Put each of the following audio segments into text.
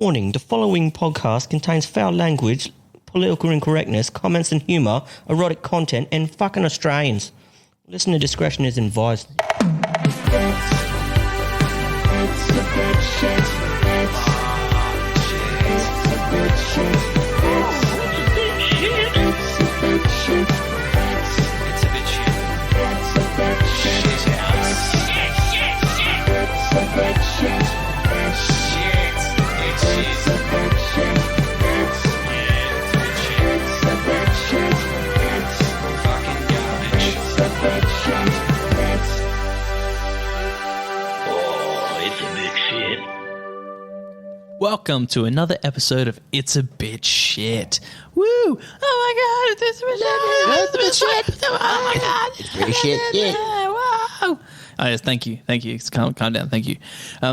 Warning, the following podcast contains foul language, political incorrectness, comments and humour, erotic content, and fucking Australians. Listener discretion is advised. Welcome to another episode of It's a Bit Shit. Woo! Oh my god, it's a bit shit. It's a bit shit. Oh my god. It's pretty shit. Yeah. Wow. Oh, yes, thank you. Calm down. Thank you.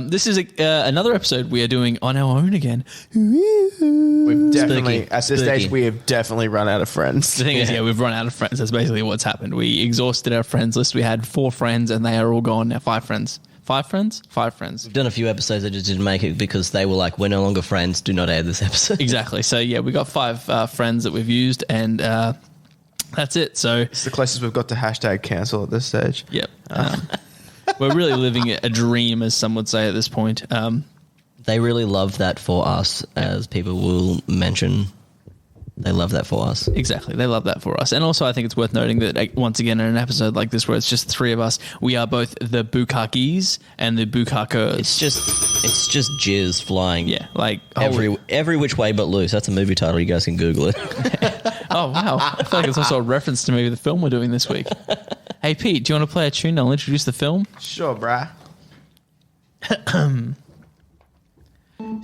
This is another episode we are doing on our own again. We've definitely, Spooky. at this stage, we have definitely run out of friends. The thing is, we've run out of friends. That's basically what's happened. We exhausted our friends list. We had 4 friends and they are all gone now. 5 friends. 5 friends? 5 friends. We've done a few episodes that just didn't make it because they were like, we're no longer friends, do not add this episode. Exactly. So, yeah, we got 5 friends that we've used and that's it. So It's the closest we've got to hashtag cancel at this stage. Yep. We're really living a dream, as some would say at this point. They really love that for us, as people will mention. They love that for us. Exactly. They love that for us. And also I think it's worth noting that once again in an episode like this where it's just 3 of us, we are both the Bukakis and the Bukakers. It's just jizz flying. Yeah. Like every which way but loose. That's a movie title. You guys can Google it. Oh, wow. I feel like it's also a reference to maybe the film we're doing this week. Hey, Pete, do you want to play a tune? I'll introduce the film. Sure, brah.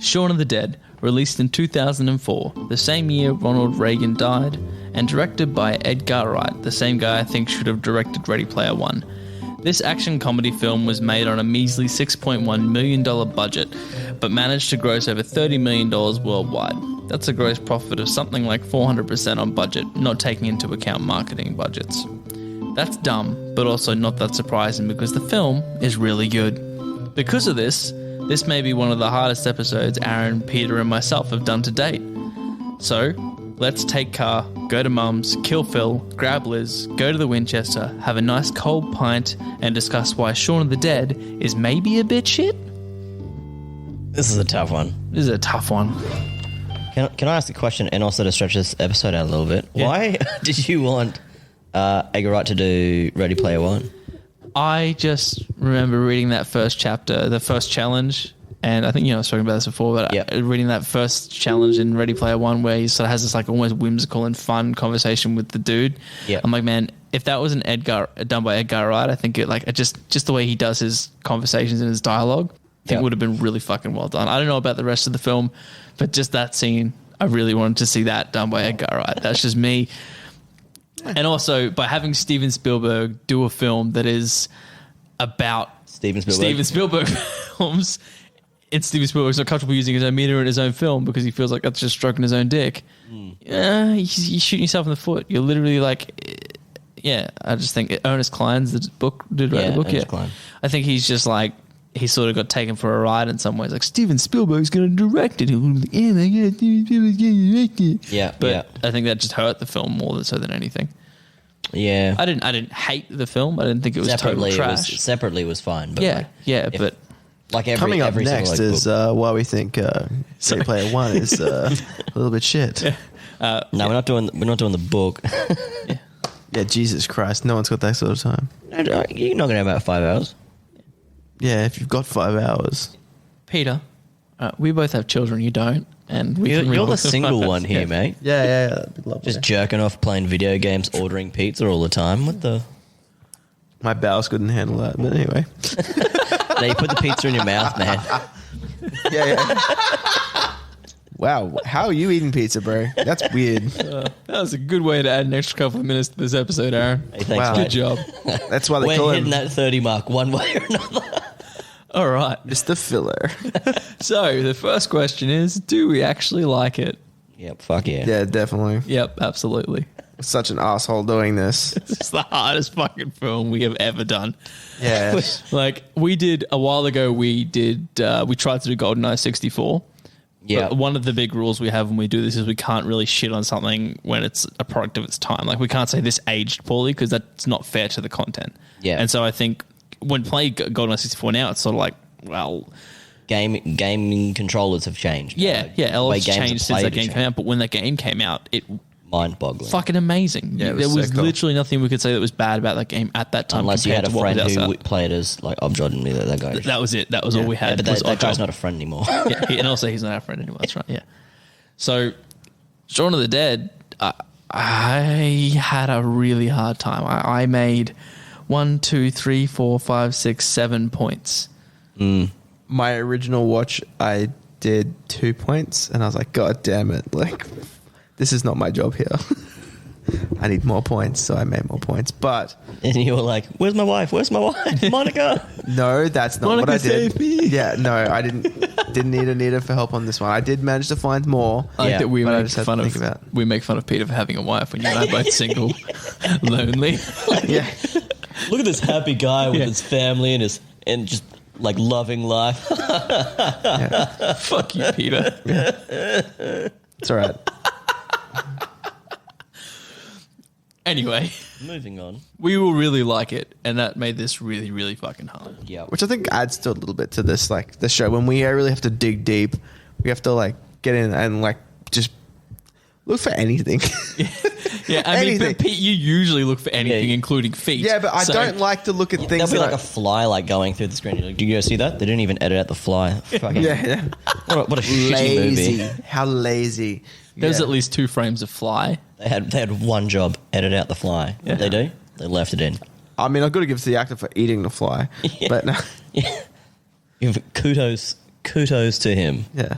Shaun of the Dead, released in 2004, the same year Ronald Reagan died, and directed by Edgar Wright, the same guy I think should have directed Ready Player One. This action comedy film was made on a measly $6.1 million budget, but managed to gross over $30 million worldwide. That's a gross profit of something like 400% on budget, not taking into account marketing budgets. That's dumb, but also not that surprising because the film is really good. Because of this may be one of the hardest episodes Aaron, Peter and myself have done to date. So, let's take car, go to Mum's, kill Phil, grab Liz, go to the Winchester, have a nice cold pint and discuss why Shaun of the Dead is maybe a bit shit? This is a tough one. This is a tough one. Can I ask a question and also to stretch this episode out a little bit? Yeah. Why did you want Edgar Wright to do Ready Player One? I just remember reading that first chapter, the first challenge, and I think, I was talking about this before, but reading that first challenge in Ready Player One where he sort of has this like almost whimsical and fun conversation with the dude. Yeah. I'm like, man, if that was done by Edgar Wright, I think it like just the way he does his conversations and his dialogue, I think it would have been really fucking well done. I don't know about the rest of the film, but just that scene, I really wanted to see that done by Edgar Wright. That's just me. And also, by having Steven Spielberg do a film that is about Steven Spielberg films, and Steven Spielberg's not comfortable using his own meter in his own film because he feels like that's just stroking his own dick. You're shooting yourself in the foot. You're literally like, I just think Ernest Cline's the book, did write the book. Ernest Cline. I think he's just like, he sort of got taken for a ride in some ways. Like, Steven Spielberg's going to direct it. He'll be like, oh my God, Steven Spielberg's going to direct it. Yeah. But I think that just hurt the film more so than anything. Yeah. I didn't hate the film. I didn't think it was total trash. Separately was fine. But but like Coming up every next single, is why we think Ready Player One is a little bit shit. No, we're not doing the book. Yeah, Jesus Christ, no one's got that sort of time. You're not going to have about 5 hours. Yeah, if you've got 5 hours. Peter, we both have children. You don't, and You're the single one here, mate. Yeah, that'd be lovely. Just jerking off, playing video games, ordering pizza all the time. What the? My bowels couldn't handle that, but anyway. No, you put the pizza in your mouth, man. Yeah. Wow, how are you eating pizza, bro? That's weird. That was a good way to add an extra couple of minutes to this episode, Aaron. Hey, thanks, Wow. mate. Good job. That's why they We're call hitting him that 30 mark one way or another. All right. Mr. Filler. So the first question is, do we actually like it? Yep, fuck yeah. Yeah, definitely. Yep, absolutely. Such an asshole doing this. It's the hardest fucking film we have ever done. Yeah. Like, we did a while ago, we tried to do GoldenEye 64. Yeah. But one of the big rules we have when we do this is we can't really shit on something when it's a product of its time. Like we can't say this aged poorly because that's not fair to the content. Yeah. And so I think when playing GoldenEye 64 now, it's sort of like, well, gaming controllers have changed. Elements changed since that game came out. But when that game came out, it mind-boggling. fucking amazing. Yeah, there was so cool. literally nothing we could say that was bad about that game at that time. Unless you had a friend compared to what who was outside. played as like Objod and me, that guy. That was it. That was all we had. But was that guy's Oddjob. not a friend anymore. Yeah, and also he's not our friend anymore. That's right. Yeah. So, Shaun of the Dead, I had a really hard time. I made 1, 2, 3, 4, 5, 6, 7 points. My original watch, I did 2 points, and I was like, God damn it! Like, this is not my job here. I need more points, so I made more points. But And you were like, "Where's my wife? Where's my wife, Monica?" no, that's not Monica, what I did. save me. Yeah, no, I didn't need Anita for help on this one. I did manage to find more. I like Yeah, that we but I make just had to fun of think about- we make fun of Peter for having a wife when you and I are both single, lonely. Yeah, Look at this happy guy with Yeah. his family and just like loving life. Fuck you, Peter. it's all right. Anyway, Moving on. we will really like it, and that made this really, really fucking hard. Yeah. Which I think adds to a little bit to this, like the show. When we really have to dig deep, we have to like get in and like just look for anything. Yeah, I mean, Anything. but Pete, you usually look for anything, Yeah. including feet. Yeah, but I So- don't like to look at There'll things be that like a fly like going through the screen. You're like, do you guys see that? They didn't even edit out the fly. Fucking, yeah. What a shitty Lazy. movie. How lazy. There's Yeah. at least 2 frames of fly. They had one job: edit out the fly. Yeah. What they do? They left it in. I mean, I've got to give it to the actor for eating the fly. Yeah. But no, Kudos to him. yeah.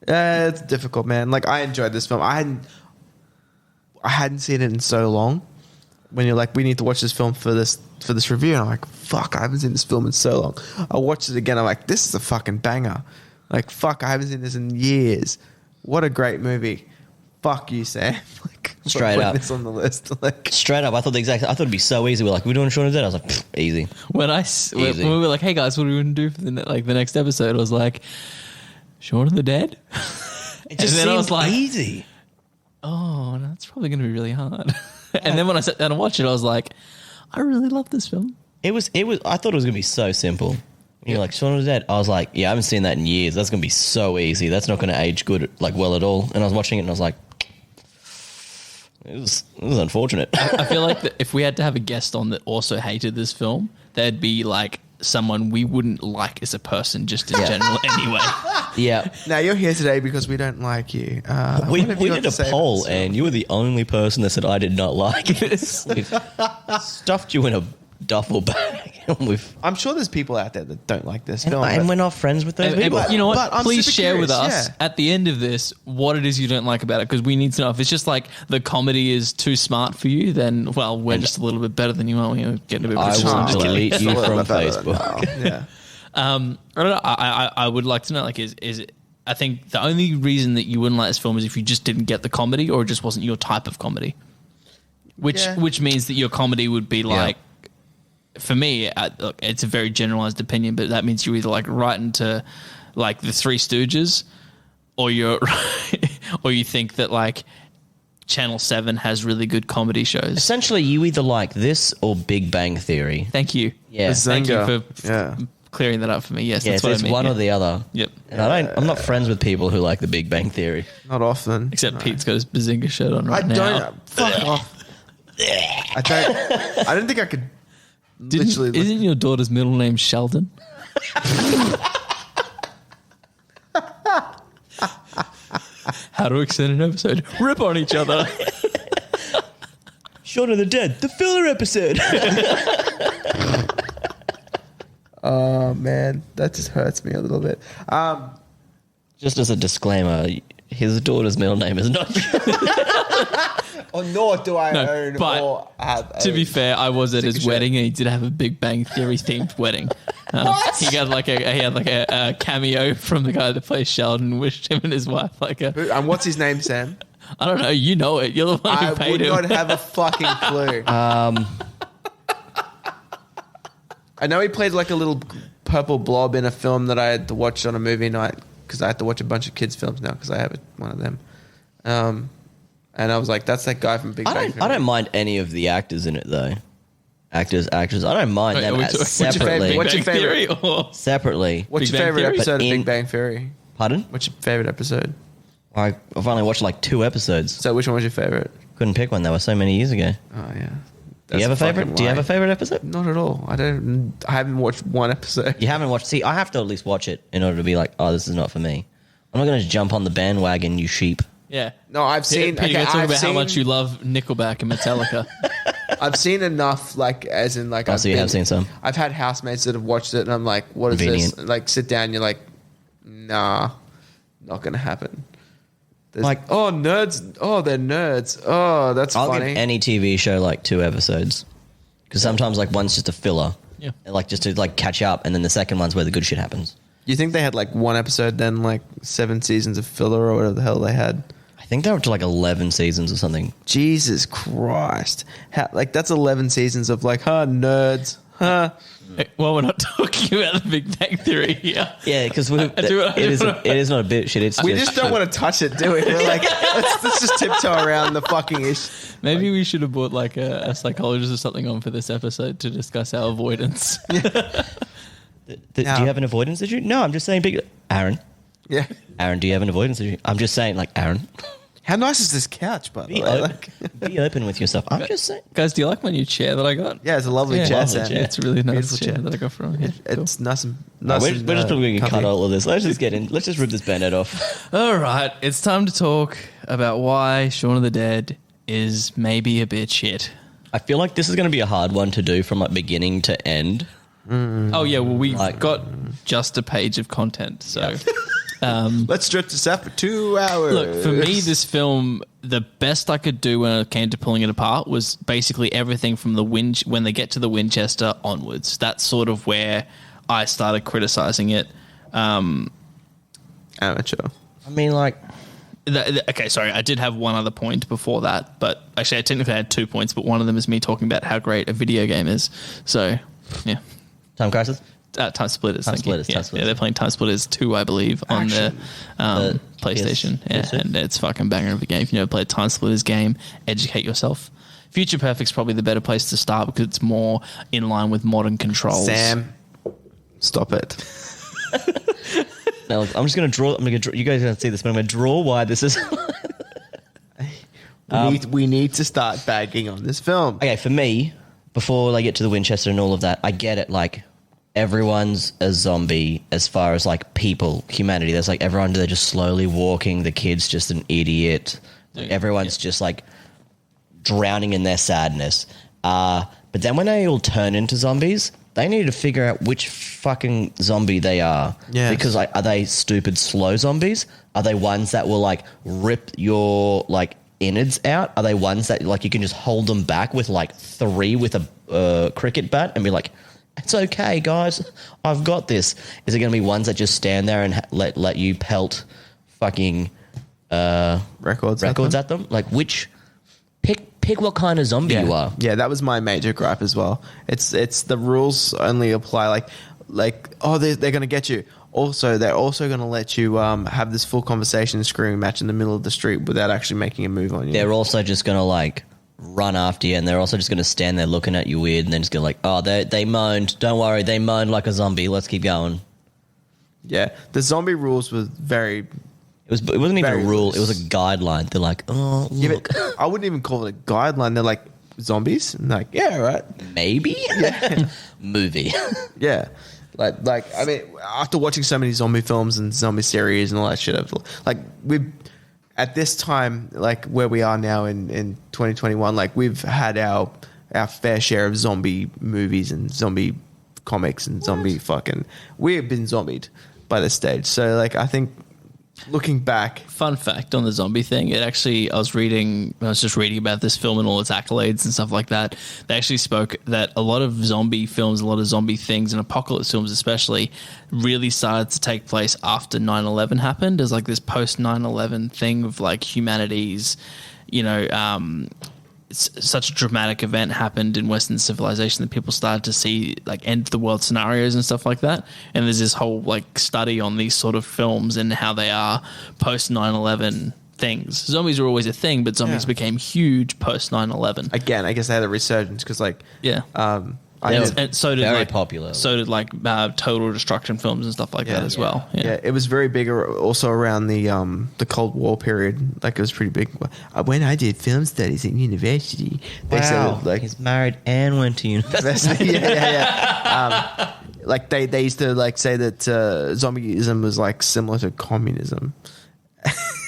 It's difficult, man. Like, I enjoyed this film. I hadn't seen it in so long. When you're like, we need to watch this film for this review, and I'm like, fuck, I haven't seen this film in so long. I watched it again. I'm like, this is a fucking banger. Like, fuck, I haven't seen this in years. What a great movie. Fuck you, Sam. Like, Straight putting up. this on the list. Like, Straight up, I thought it'd be so easy. We're like, we're doing Shaun of the Dead. I was like, "Pfft, easy. When Easy. we were like, hey guys, what are we going to do for the next episode? I was like, Shaun of the Dead? It just then I was seemed like, easy. oh, no, that's probably going to be really hard. And then when I sat down and watched it, I was like, I really love this film. It was. I thought it was gonna be so simple. You're like Shaun of the Dead. I was like, yeah, I haven't seen that in years. That's gonna be so easy. That's not gonna age good, like well at all. And I was watching it and I was like, it was unfortunate. I feel like that if we had to have a guest on that also hated this film, they'd be like someone we wouldn't like as a person just in general anyway. Yeah. now you're here today because we don't like you. We what have you got did to a say about poll this film? and you were the only person that said I did not like it. We've stuffed you in a duffel bag. And I'm sure there's people out there that don't like this film. and but- we're not friends with those people. You know what? But I'm Please super share with curious, us yeah. at the end of this what it is you don't like about it, because we need to know. If it's just like the comedy is too smart for you, then well, we're just a little bit better than you are. We're getting a bit. I of a will chance. delete you It's a little from bit better than Facebook. now. Yeah. I don't know. I would like to know. Like, is it? I think the only reason that you wouldn't like this film is if you just didn't get the comedy, or it just wasn't your type of comedy. Which means that your comedy would be like, for me, look, it's a very generalized opinion, but that means you either like right into like the Three Stooges, or or you think that like Channel 7 has really good comedy shows. Essentially, you either like this or Big Bang Theory. Thank you. Yeah. Thank you Zenga. for Yeah. clearing that up for me. Yes, Yeah, that's so what it's I mean. one yeah. or the other. Yep. And I'm not friends with people who like the Big Bang Theory. Not often. Except Pete's got his Bazinga shirt on I right now. don't. Fuck off. I don't think I could. Literally. Isn't your daughter's middle name Sheldon? How to extend an episode. Rip on each other. Shaun of the Dead, the filler episode. Oh man, that just hurts me a little bit. Just as a disclaimer, his daughter's middle name is not. Or nor do I No, own but or have. To be fair, I was at his Sticker wedding and he did have a Big Bang Theory themed wedding. What? He had a cameo from the guy that plays Sheldon, wished him and his wife And what's his name, Sam? I don't know, you know it. You're the one who I paid would him. not have a fucking clue. I know he played like a little purple blob in a film that I had to watch on a movie night because I have to watch a bunch of kids' films now because I have one of them. And I was like, that's that guy from Big Bang Theory. I don't mind any of the actors in it though. Actors. I don't mind them separately. What's your favorite? Separately. What's Big your Bang favorite Theory? episode of Big Bang Theory? Pardon? What's your favorite episode? I've only watched like 2 episodes. So which one was your favorite? Couldn't pick one. That was so many years ago. Oh yeah. Do you have a favorite? Do you have a favorite episode? Not at all. I haven't watched one episode. You haven't watched. See, I have to at least watch it in order to be like, oh, this is not for me. I'm not going to jump on the bandwagon, you sheep. Yeah. No, I've seen. Peter, Okay, talk about how much you love Nickelback and Metallica. I've seen enough, like, as in, like, So you have seen some. I've had housemates that have watched it, and I'm like, what is Convenient. this? Like, sit down, you're like, nah, not going to happen. There's Like- oh, nerds. Oh, they're nerds. Oh, that's I'll funny. give any TV show like 2 episodes because sometimes like one's just a filler. Yeah. And, like just to like catch up, and then the second one's where the good shit happens. You think they had, like, one episode, then, like, 7 seasons of filler or whatever the hell they had? I think they're up to like 11 seasons or something. Jesus Christ. Like, that's 11 seasons of, like, nerds. Well, we're not talking about the Big Bang Theory here. Yeah, because do- it is not a bit shit. It's We just don't want to touch it, do we? We're like, let's just tiptoe around the fucking ish. Maybe we should have brought like a psychologist or something on for this episode to discuss our avoidance. Do you have an avoidance issue? No, I'm just saying big. Aaron, Yeah. do you have an avoidance issue? I'm just saying, like, Aaron, How nice is this couch, by the be way? open, Like, be open with yourself. I'm just saying. Guys, do you like my new chair that I got? yeah, it's a lovely chair, lovely Sam. chair. It's a really nice Beautiful chair that I got from here. It's nice and No, nice. we're and, just probably going to cut comfy. all of this. Let's just get in. Let's just rip this band-aid off. All right, it's time to talk about why Shaun of the Dead is maybe a bit shit. I feel like this is going to be a hard one to do from like beginning to end. Oh yeah, well we've Like- got just a page of content, so. Let's stretch this out for 2 hours. Look, for me, this film, the best I could do when it came to pulling it apart was basically everything from when they get to the Winchester onwards. That's sort of where I started criticizing it. Amateur. I mean, like, Okay, sorry, I did have one other point before that, but actually I technically had 2 points, but one of them is me talking about how great a video game is. So, yeah. Time Crisis. Time Splitters. Time thank you. Splitters, Yeah, Time Splitters. yeah, they're playing Time Splitters 2, I believe, on the PlayStation. PS2. Yeah, and it's fucking banger of a game. If you never played a Time Splitters game, educate yourself. Future Perfect's probably the better place to start because it's more in line with modern controls. Sam, stop it. Now, look, I'm just going to draw. You guys don't see this, but I'm going to draw why this is. We need to start bagging on this film. Okay, for me, before they get to the Winchester and all of that, I get it. Like, everyone's a zombie as far as like people, humanity. There's like everyone, they're just slowly walking. The kid's just an idiot. Like, everyone's just like drowning in their sadness. But then when they all turn into zombies, they need to figure out which fucking zombie they are. Yes. Because like, are they stupid slow zombies? Are they ones that will like rip your like innards out? Are they ones that like you can just hold them back with like 3 with a cricket bat and be like, it's okay, guys, I've got this? Is it going to be ones that just stand there and let you pelt fucking Records at them? Like, which pick what kind of zombie you are. Yeah, that was my major gripe as well. It's the rules only apply like oh they're going to get you. Also, they're also going to let you have this full conversation and screaming match in the middle of the street without actually making a move on you. They're also just going to like run after you, and they're also just going to stand there looking at you weird, and then just go like, oh, they moaned. Don't worry, they moaned like a zombie. Let's keep going. Yeah, the zombie rules were very. It wasn't even Very a rule. loose. It was a guideline. They're like, oh, Yeah, look, but I wouldn't even call it a guideline. They're like zombies. And like, yeah, right. maybe movie. Yeah. Like I mean, after watching so many zombie films and zombie series and all that shit, like we've at this time, like where we are now in 2021, like we've had our fair share of zombie movies and zombie comics and zombie fucking. We've been zombied by this stage. So like I think looking back, Fun fact on the zombie thing, it actually, I was just reading about this film and all its accolades and stuff like that. They actually spoke that a lot of zombie films, a lot of zombie things and apocalypse films especially really started to take place after 9/11 happened. There's like this post 9/11 thing of like humanity's, such a dramatic event happened in Western civilization that people started to see like end of the world scenarios and stuff like that. And there's this whole like study on these sort of films and how they are post 9/11 things. Zombies were always a thing, but zombies became huge post 9/11. Again, I guess they had a resurgence because And so did very popular. So did total destruction films and stuff like that as well. Yeah, it was very big also around the Cold War period. Like it was pretty big. When I did film studies at university, they said like he's married and went to university. Like they used to like say that zombieism was like similar to communism,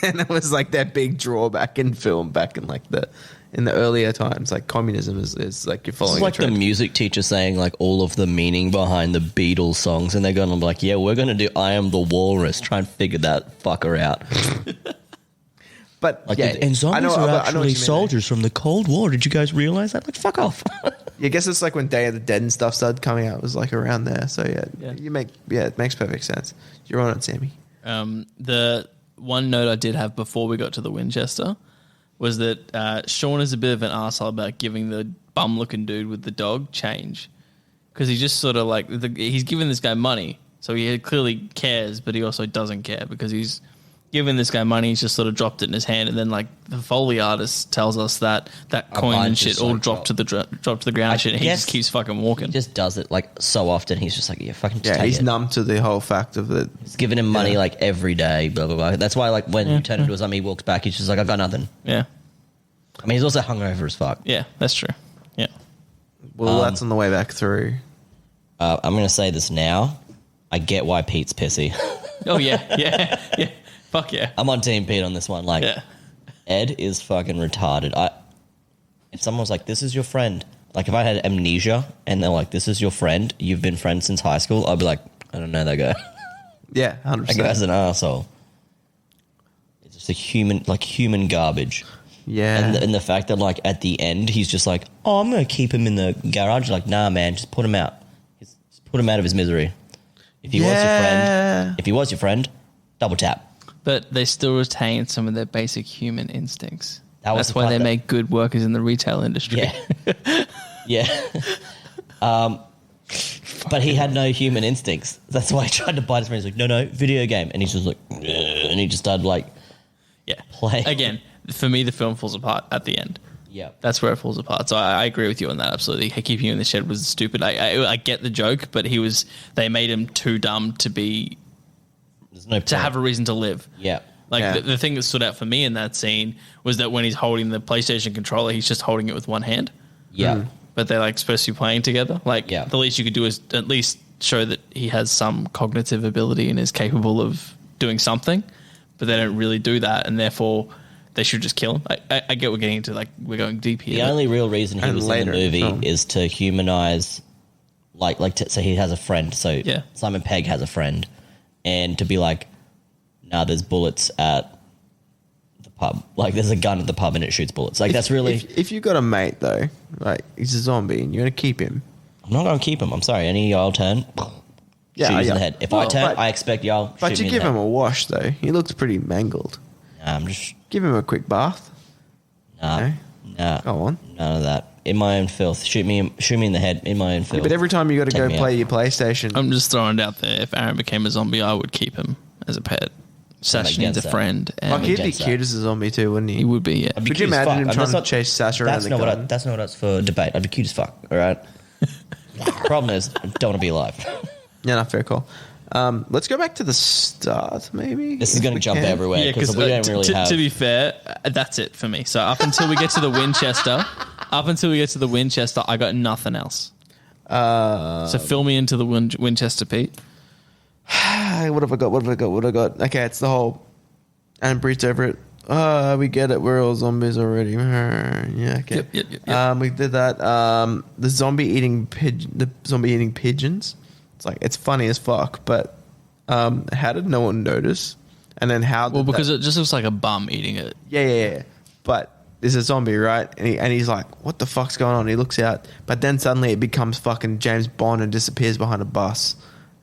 and it was like that big drawback in film back in like the earlier times. Like communism is like you're following. It's like the music teacher saying like all of the meaning behind the Beatles songs, and they're going to be like, yeah, we're going to do I Am the Walrus. Try and figure that fucker out. But like, yeah, and zombies are actually mean, soldiers from the Cold War. Did you guys realize that? Like, fuck off. I guess it's like when Day of the Dead and stuff started coming out. It was like around there. So it makes perfect sense. You're on it, Sammy. The one note I did have before we got to the Winchester was that Shaun is a bit of an arsehole about giving the bum-looking dude with the dog change. Because he just sort of like, he's giving this guy money, so he clearly cares, but he also doesn't care because he's giving this guy money, he's just sort of dropped it in his hand, and then like the Foley artist tells us that coin and shit all dropped to the ground and shit, and he just keeps fucking walking. He just does it like so often, he's just like, yeah, fucking just take he's it. numb to the whole fact of it. He's giving him money like every day, blah, blah, blah. That's why like when you turn into a zombie, he walks back, he's just like, I've got nothing. Yeah. I mean, he's also hungover as fuck. Yeah, that's true. Yeah. Well, that's on the way back through. I'm going to say this now. I get why Pete's pissy. Oh, yeah. Fuck yeah. I'm on Team Pete on this one. Like, Ed is fucking retarded. If someone was like, this is your friend. Like, if I had amnesia and they're like, this is your friend, you've been friends since high school, I'd be like, I don't know that guy. Yeah, 100%. That guy's an asshole. It's just a human garbage. Yeah. And the fact that, like, at the end, he's just like, oh, I'm going to keep him in the garage. Like, nah, man, just put him out. Just put him out of his misery. If he was your friend, double tap. But they still retain some of their basic human instincts. That's why they make good workers in the retail industry. Yeah. Yeah. But he had no human instincts. That's why he tried to bite his friend. He's like, no, video game. And he's just like, ugh, and he just started like, playing. Again, for me, the film falls apart at the end. Yeah. That's where it falls apart. So I agree with you on that. Absolutely. Keeping you in the shed was stupid. I get the joke, but they made him too dumb to be, There's no point. to have a reason to live. Yeah. Like the thing that stood out for me in that scene was that when he's holding the PlayStation controller, he's just holding it with one hand. Yeah. But they're like supposed to be playing together. Like the least you could do is at least show that he has some cognitive ability and is capable of doing something. But they don't really do that, and therefore they should just kill him. I get we're getting into like we're going deep here. The only real reason he was in the movie is to humanize, so he has a friend. So Simon Pegg has a friend, and to be like, nah, there's bullets at the pub. Like there's a gun at the pub and it shoots bullets. Like that's really. If you got a mate though, like he's a zombie and you're gonna keep him. I'm not gonna keep him. I'm sorry. Any y'all turn. Shoot in the head. If I turn, I expect y'all. But you give him a wash though. He looks pretty mangled. Nah, I'm just give him a quick bath. Nah. Go on. None of that. In my own filth. Shoot me in the head. In my own filth. But every time you got to go play your PlayStation, I'm just throwing it out there. If Aaron became a zombie, I would keep him as a pet. Sasha needs a friend. And he'd be cute as a zombie too, wouldn't he? He would be. Yeah. Could you imagine him trying to chase Sasha around the garden? That's not what that's for debate. I'd be cute as fuck. All right. Problem is, I don't want to be alive. Yeah, no, fair call. Let's go back to the start, maybe. This is going to jump everywhere because we don't really have. To be fair, that's it for me. So up until we get to the Winchester, I got nothing else. So fill me into the Winchester, Pete. What have I got? Okay, it's the whole. And breathes over it. We get it. We're all zombies already. Yeah, okay. Yep. We did that. The zombie eating pigeons. It's like it's funny as fuck, but how did no one notice? And then how? Because it just looks like a bum eating it. Yeah. But there's a zombie, right? And he's like, "What the fuck's going on?" He looks out, but then suddenly it becomes fucking James Bond and disappears behind a bus.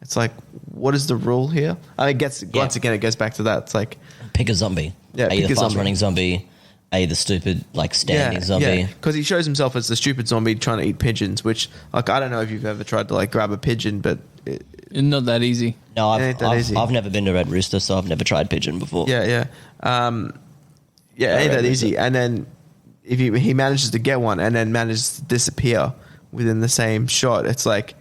It's like, what is the rule here? I mean, once again, it goes back to that. It's like pick a zombie. Yeah, pick a fast running zombie. The stupid like standing zombie. Because he shows himself as the stupid zombie trying to eat pigeons, which like I don't know if you've ever tried to like grab a pigeon, but Not that easy. No, It ain't that easy. I've never been to Red Rooster, so I've never tried pigeon before. it ain't that easy. And then if he manages to get one and then manages to disappear within the same shot, it's like,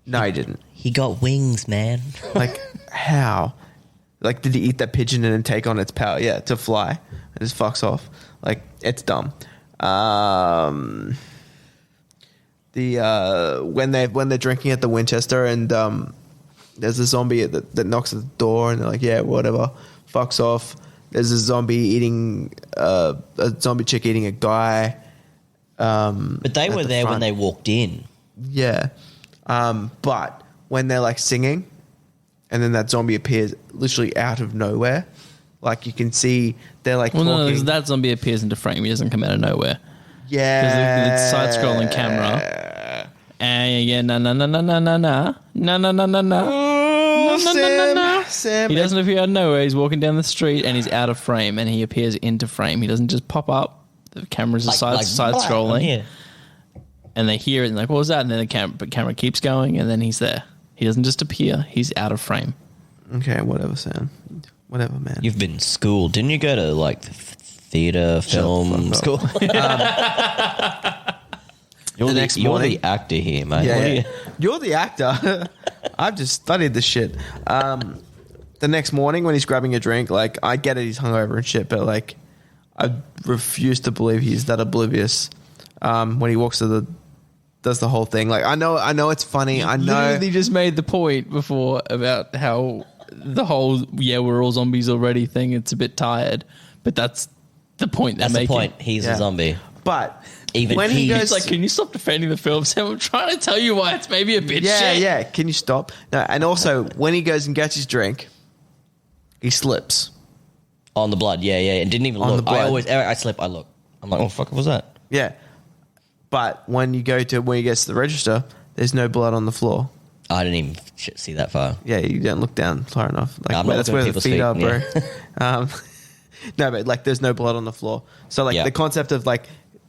no, he didn't. He got wings, man. Like, how? Like, did he eat that pigeon and then take on its power? Yeah, to fly. And just fucks off. Like, it's dumb. When they're drinking at the Winchester and there's a zombie that knocks at the door and they're like, yeah, whatever, fucks off. There's a zombie eating a zombie chick eating a guy. But they were there when they walked in. Yeah. But when they're like singing and then that zombie appears literally out of nowhere, like you can see they're like talking. No, that zombie appears into frame. He doesn't come out of nowhere. Yeah. It's side-scrolling camera. And Sam. He doesn't appear out of nowhere. He's walking down the street and he's out of frame and he appears into frame. He doesn't just pop up. The camera's side-scrolling. Yeah. And they hear it and like, what was that? And then the camera keeps going and then he's there. He doesn't just appear. He's out of frame. Okay, whatever, Sam. Whatever, man. You've been schooled. Didn't you go to like theatre, film school? You're the actor here, mate. Yeah. You're the actor. I've just studied this shit. The next morning when he's grabbing a drink, like I get it, he's hungover and shit, but like I refuse to believe he's that oblivious. When he walks to does the whole thing. Like I know it's funny. I know. Literally just made the point before about how the whole we're all zombies already thing. It's a bit tired, but that's the point they're making. That's the point. He's a zombie. But even when he goes, like, can you stop defending the film, Sam? I'm trying to tell you why it's maybe a bit shit. Yeah. Can you stop? No, and also when he goes and gets his drink, he slips on the blood. Yeah, and didn't even look. I slip. I look. I'm like, oh fuck, what was that? Yeah. But when he gets to the register, there's no blood on the floor. I didn't even see that far. Yeah, you don't look down far enough. Like no, that's where the feet are, bro. Yeah. No, but like there's no blood on the floor. So like the concept of like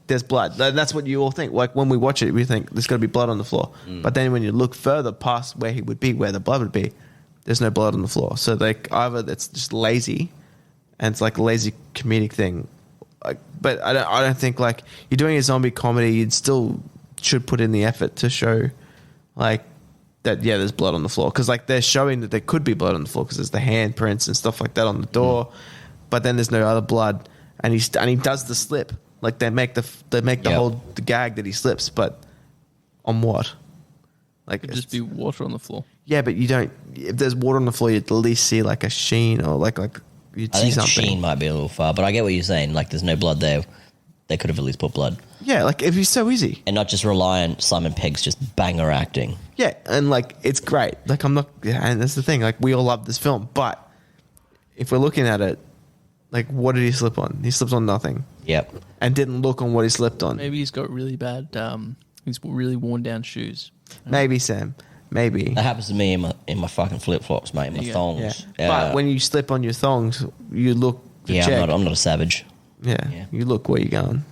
there's blood. That's what you all think. Like when we watch it, we think there's got to be blood on the floor. But then when you look further past where he would be, where the blood would be, there's no blood on the floor. So like either it's just lazy, and it's like a lazy comedic thing. Like, but I don't think like you're doing a zombie comedy, you'd still should put in the effort to show like that. Yeah, there's blood on the floor because like they're showing that there could be blood on the floor because there's the handprints and stuff like that on the door. But then there's no other blood, and he does the slip. Like they make the whole the gag that he slips, but on what? Like It'd just be water on the floor. Yeah, but you don't. If there's water on the floor, you'd at least see like a sheen or like you'd see something. Sheen might be a little far, but I get what you're saying. Like, there's no blood there. They could have at least put blood. Yeah, like it'd be so easy, and not just rely on Simon Pegg's just banger acting. Yeah, and like it's great. Like I'm not, and that's the thing. Like we all love this film, but if we're looking at it, like what did he slip on? He slipped on nothing. Yep, and didn't look on what he slipped on. Maybe he's got really bad. He's really worn down shoes. Maybe Sam. Maybe that happens to me in my fucking flip flops, mate. My thongs. Yeah. But when you slip on your thongs, you look. Yeah, I'm not a savage. Yeah, you look where you're going.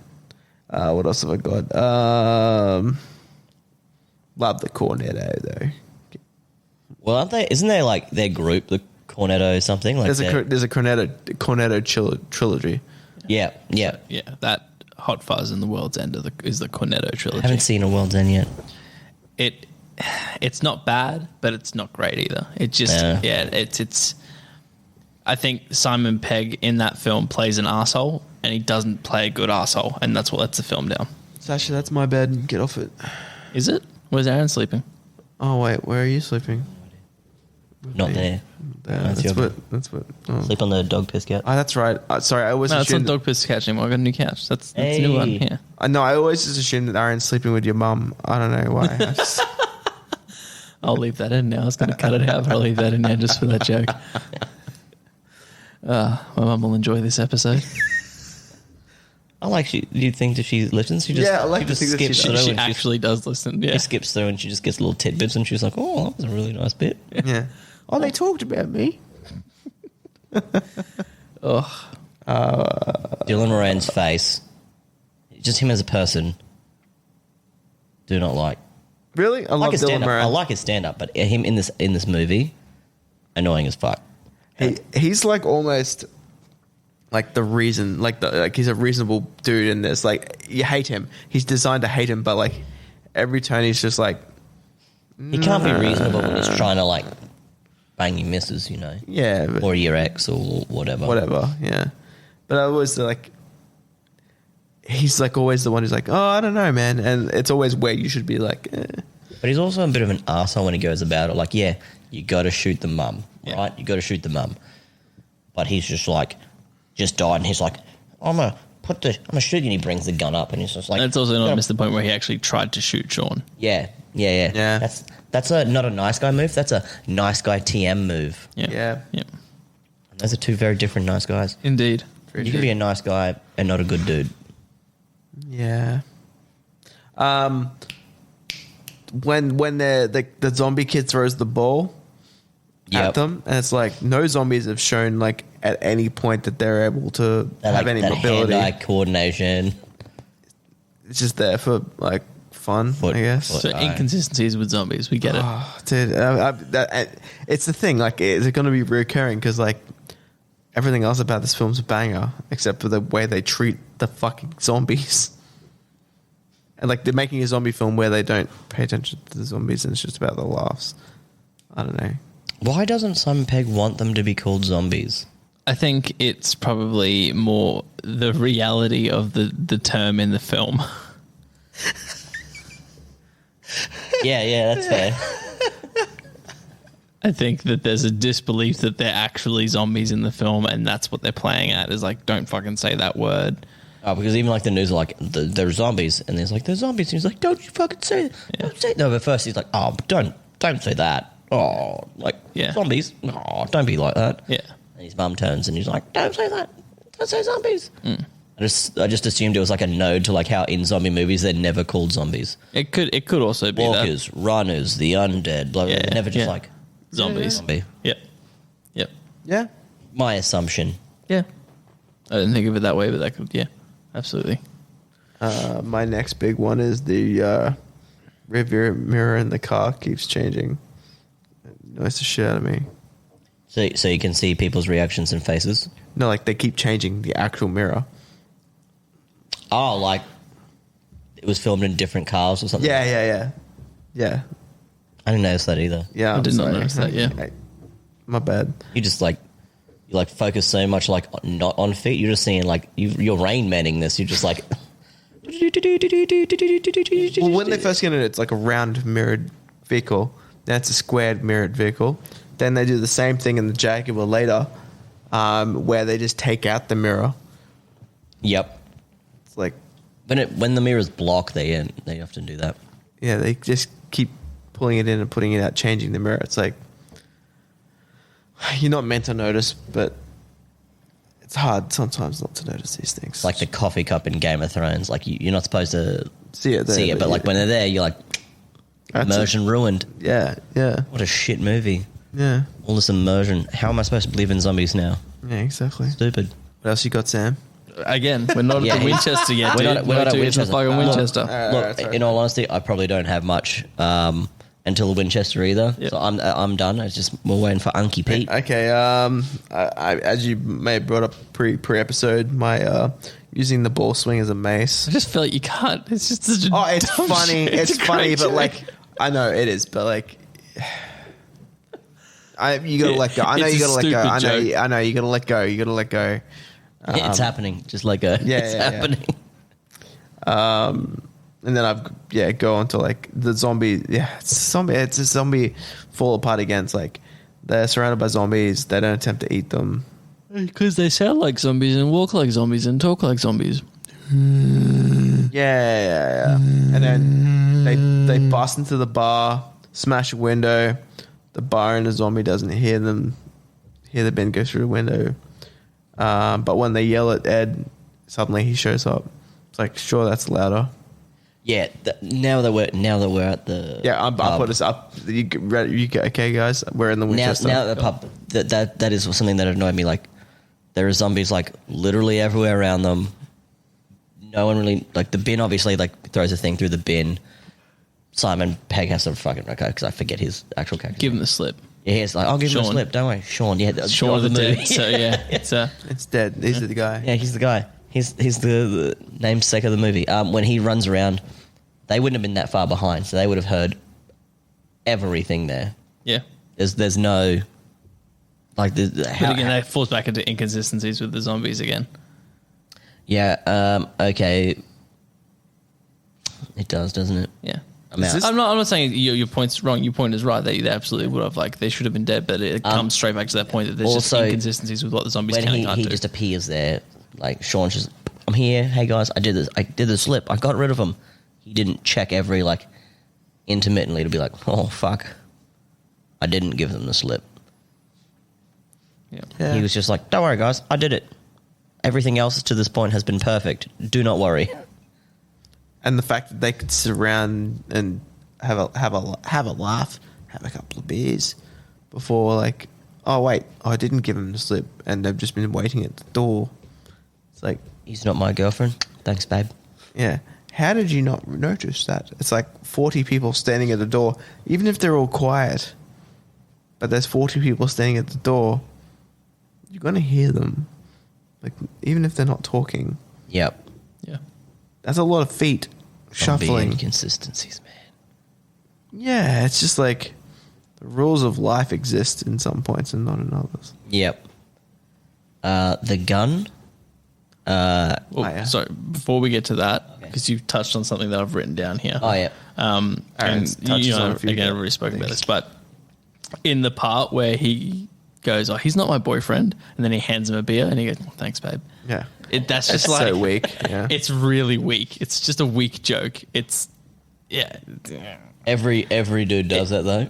What else have I got? Love the Cornetto though. Well, aren't they? Isn't there like their group, the Cornetto something? Like there's a Cornetto trilogy. Yeah. That Hot Fuzz and the World's End is the Cornetto trilogy. I haven't seen a World's End yet. It's not bad, but it's not great either. It just it's. I think Simon Pegg in that film plays an arsehole, and he doesn't play a good arsehole, and that's what lets the film down. Sasha, that's my bed. Get off it. Is it? Where's Aaron sleeping? Oh wait, where are you sleeping? Not there. That's what. Oh. Sleep on the dog piss couch. Oh, that's right. Sorry, I always. No, it's not dog piss couch anymore. I got a new couch. That's a new one. Yeah. I always just assume that Aaron's sleeping with your mum. I don't know why. I'll leave that in now. I was going to cut it out, but I'll leave that in there just for that joke. My mum will enjoy this episode. I like do you think that she listens? She just, I like to think that she actually does listen. Yeah. She skips through and she just gets little tidbits and she's like, oh, that was a really nice bit. Yeah. Oh, they talked about me. Dylan Moran's face, just him as a person, do not like. Really? I love his Dylan stand-up. Moran. I like his stand-up, but him in this movie, annoying as fuck. He's like almost like the reason, like he's a reasonable dude in this. Like you hate him. He's designed to hate him, but like every turn he's just like He can't be reasonable when he's trying to like bang your missus, yeah, but or your ex or whatever. yeah. But I always like he's like always the one who's like, oh, I don't know, man, and it's always where you should be like. But he's also a bit of an arsehole when he goes about it. Like, yeah, you got to shoot the mum, right? You got to shoot the mum. But he's just like, just died, and he's like, I'm gonna shoot you, and he brings the gun up, and he's just like. That's also not missed the point where he actually tried to shoot Shaun. Yeah. That's not a nice guy move. That's a nice guy TM move. Yeah. Yeah. And those are two very different nice guys. Indeed. You can be a nice guy and not a good dude. Yeah. When the zombie kid throws the ball at them, and it's like no zombies have shown like at any point that they're able to have any mobility. Hand-eye coordination. It's just there for like fun, I guess. So inconsistencies with zombies, we get it. Oh, dude, it's the thing. Like, is it going to be recurring? Because like everything else about this film's a banger, except for the way they treat the fucking zombies. And like they're making a zombie film where they don't pay attention to the zombies, and it's just about the laughs. I don't know. Why doesn't Simon Pegg want them to be called zombies? I think it's probably more the reality of the term in the film. Yeah, that's fair. I think that there's a disbelief that they're actually zombies in the film, and that's what they're playing at, is like, don't fucking say that word. Oh, because even like the news are like, they're zombies, and there's like, they're zombies, and he's like, don't you fucking say that. Yeah. Don't say. No, but first he's like, oh, don't say that. Oh, like, zombies. Oh, don't be like that. Yeah. And his mum turns and he's like, don't say that. Don't say zombies. I just assumed it was like a node to like how in zombie movies they're never called zombies. It could also be Walkers, runners, the undead, blah, blah, Yeah, they're never just yeah. like zombies. zombie. Yep. Yeah. My assumption. Yeah. I didn't think of it that way, but that could, absolutely. My next big one is the rear mirror in the car keeps changing. It annoys the shit out of me. So you can see people's reactions and faces. No, like they keep changing the actual mirror. Oh, like it was filmed in different cars or something. Yeah. I didn't notice that either. Yeah, I did not notice that, yeah. My bad. You just like focus so much like not on feet. You're just seeing like you're Rain Manning this. You're just like. Well, when they first get in it, it's like a round mirrored vehicle. Then it's a squared mirrored vehicle. Then they do the same thing in the Jaguar later, where they just take out the mirror. Yep. It's like, When the mirror's blocked, they often do that. yeah, they just keep pulling it in and putting it out, changing the mirror. It's like, you're not meant to notice, but it's hard sometimes not to notice these things. Like the coffee cup in Game of Thrones. Like you're not supposed to see it there, but like when they're there, you're like, immersion ruined. Yeah. What a shit movie. Yeah. All this immersion. How am I supposed to believe in zombies now? Yeah, exactly. Stupid. What else you got, Sam? Again, we're not at the Winchester yet, We're dude. not at Wait till you get to Winchester. fucking Winchester. Look, in all honesty, I probably don't have much until the Winchester either. Yep. So I'm done. It's just we're waiting for Unky Pete. Okay. I as you may have brought up pre-episode, my using the ball swing as a mace. I just feel like you can't. It's just such a Oh, it's dumb funny. shit. It's a funny, great but joke. like, I know it is, but like, you gotta let go. I know It's you a gotta let go. stupid I know. joke. I know you gotta let go. You gotta let go. It's happening. Just like it's happening. And then I've go on to like the zombie. Yeah, it's a zombie fall apart again. It's like they're surrounded by zombies. They don't attempt to eat them. Because they sound like zombies and walk like zombies and talk like zombies. Yeah. And then they bust into the bar, smash a window. The bar and the zombie doesn't hear them. Hear the Ben go through the window. But when they yell at Ed, suddenly he shows up. It's like, sure, that's louder. Yeah. Now that we're at the Yeah, I put us up. You okay, guys? We're in the Winchester. Now at the pub. That is something that annoyed me. Like There are zombies like literally everywhere around them. No one really like the bin. Obviously, like throws a thing through the bin. Simon Pegg has to fucking because I forget his actual character. Give him the slip. Yeah, he's like, I'll give him a Shaun. slip. Don't worry, Shaun. Yeah, Shaun of the movie. Dead. So yeah, It's dead. He's the guy. Yeah, he's the guy. He's the namesake of the movie. When he runs around, they wouldn't have been that far behind, so they would have heard everything there. yeah. There's no like the But again, that falls back into inconsistencies with the zombies again. yeah. Okay. It does, doesn't it? Yeah. I'm out. I'm not saying your point's wrong. Your point is right. They absolutely would have, like, they should have been dead, but it comes straight back to that point that there's just also, inconsistencies with what the zombies when can and he can't do. just appears there, like Shaun's just, I'm here. Hey guys, I did this. I did the slip. I got rid of him. He didn't check every like intermittently to be like, oh fuck, I didn't give them the slip. Yeah. He was just like, don't worry guys, I did it. Everything else to this point has been perfect. Do not worry. And the fact that they could sit around and have a laugh, have a couple of beers before, like, oh wait, I didn't give him the slip, and they've just been waiting at the door. It's like, He's not my girlfriend. Thanks, babe. yeah, how did you not notice that? It's like 40 people standing at the door, even if they're all quiet. But there's 40 people standing at the door. You're gonna hear them, like even if they're not talking. Yep. Yeah. That's a lot of feet Zombie shuffling. inconsistencies, man. Yeah, it's just like the rules of life exist in some points and not in others. Yep. The gun. Well, yeah. Sorry, before we get to that, because you've touched on something that I've written down here. Oh yeah. And Aaron's touches you on know, a few again, I've things. already spoken about this, but in the part where he goes, oh, he's not my boyfriend, and then he hands him a beer, and he goes, thanks, babe. Yeah, That's it's just like so weak. Yeah, It's really weak. It's just a weak joke. It's yeah. Every dude does that though.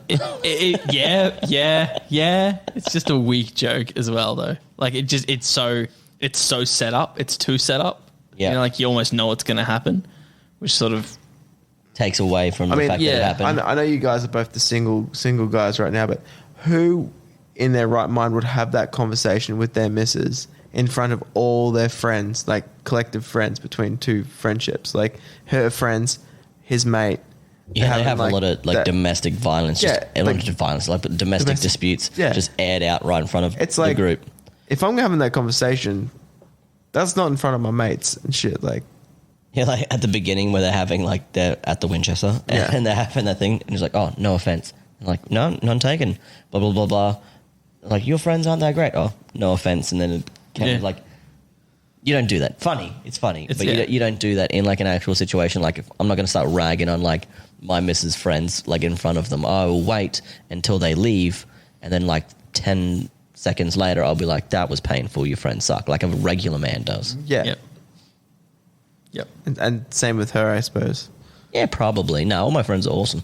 Yeah. It's just a weak joke as well, though. Like it's so set up. It's too set up. Yeah. You know, like you almost know what's going to happen, which sort of Takes away from the fact that it happened. I know you guys are both the single guys right now, but who in their right mind would have that conversation with their missus in front of all their friends, like collective friends between two friendships, like her friends, his mate. Yeah, they having, have like, a lot of like that- domestic violence. Yeah, Just like- not just violence, like but domestic disputes. yeah. Just aired out right in front of It's the like group. if I'm having that conversation, that's not in front of my mates and shit. Like, Yeah, like at the beginning where they're having like they're at the Winchester Yeah. and they're having that thing, and he's like, "Oh, no offense." And like, no, none taken. Blah blah blah blah. Like your friends aren't that great. Oh, no offense. And then it came like, you don't do that. Funny, it's funny, but you don't do that in like an actual situation. Like if I'm not going to start ragging on like my missus' friends like in front of them. I will wait until they leave, and then like 10 seconds later, I'll be like, "That was painful. Your friends suck," like a regular man does. yeah. Yep. And same with her, I suppose. Yeah, probably. No, all my friends are awesome.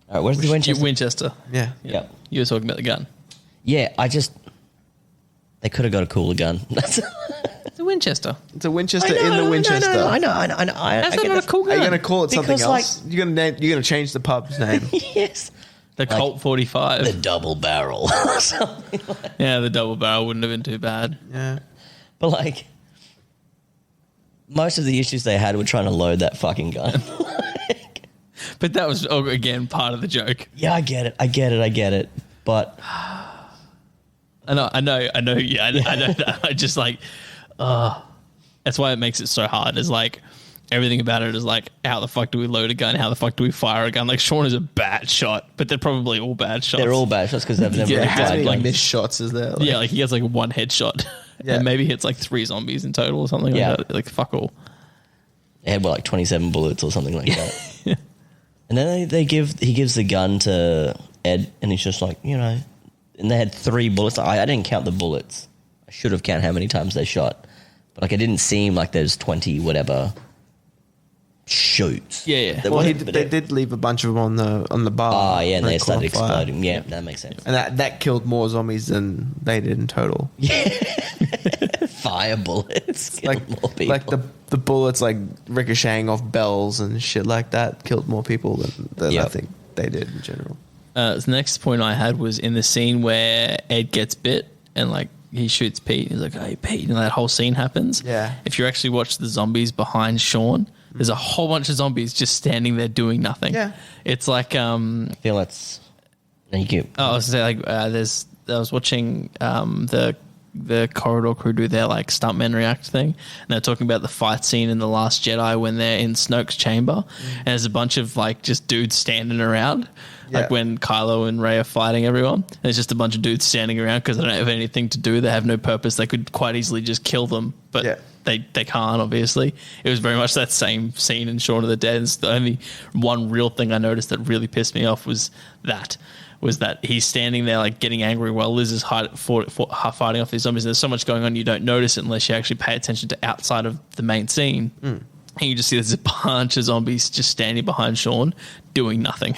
All right, where's the Winchester? Winchester. Yeah. Yeah. You were talking about the gun. Yeah, they could have got a cooler gun. That's It's a Winchester. It's a Winchester in the Winchester. I know. That's I get not a cool Are you gun. going to call it something Because, else? You're going to change the pub's name. Yes. The Colt 45. The double barrel. Something like that. Yeah, the double barrel wouldn't have been too bad. Yeah. But like, most of the issues they had were trying to load that fucking gun. But that was, again, part of the joke. Yeah, I get it. But I know. Yeah, I know that. I just like, that's why it makes it so hard. Is like everything about it is like, how the fuck do we load a gun? How the fuck do we fire a gun? Like Shaun is a bad shot, but they're probably all bad shots. they're all bad shots because they've never Yeah, How many tried like missed shots is there? Like, Yeah, like he gets like one headshot, Yeah. and maybe hits like 3 zombies in total or something Yeah. like that. Like fuck all. they had like 27 bullets or something like that. And then he gives the gun to Ed, and he's just like, you know, and they had 3 bullets. I didn't count the bullets. I should have counted how many times they shot, but like it didn't seem like there's 20 whatever shoots. Yeah. There Well, wasn't, but they did leave a bunch of them on the bar. Oh yeah, and Where they it caught started on fire. exploding. Yeah, that makes sense. And that killed more zombies than they did in total. Fire bullets killed Like more people. like the bullets like ricocheting off bells and shit like that killed more people than I Yep. think they did in general. The next point I had was in the scene where Ed gets bit and like he shoots Pete. He's like, "Hey, Pete," and that whole scene happens. Yeah. If you actually watch the zombies behind Shaun, there's a whole bunch of zombies just standing there doing nothing. Yeah. It's like I feel that's. Thank you. I was gonna say like I was watching the corridor crew do their like stuntman react thing, and they're talking about the fight scene in The Last Jedi when they're in Snoke's chamber, and there's a bunch of like just dudes standing around, like when Kylo and Rey are fighting everyone. And there's just a bunch of dudes standing around because they don't have anything to do. They have no purpose. They could quite easily just kill them, but they can't. Obviously, it was very much that same scene in Shaun of the Dead. It's the only one real thing I noticed that really pissed me off was that he's standing there like getting angry while Liz is fighting off these zombies. And there's so much going on you don't notice it unless you actually pay attention to outside of the main scene. And you just see there's a bunch of zombies just standing behind Shaun doing nothing.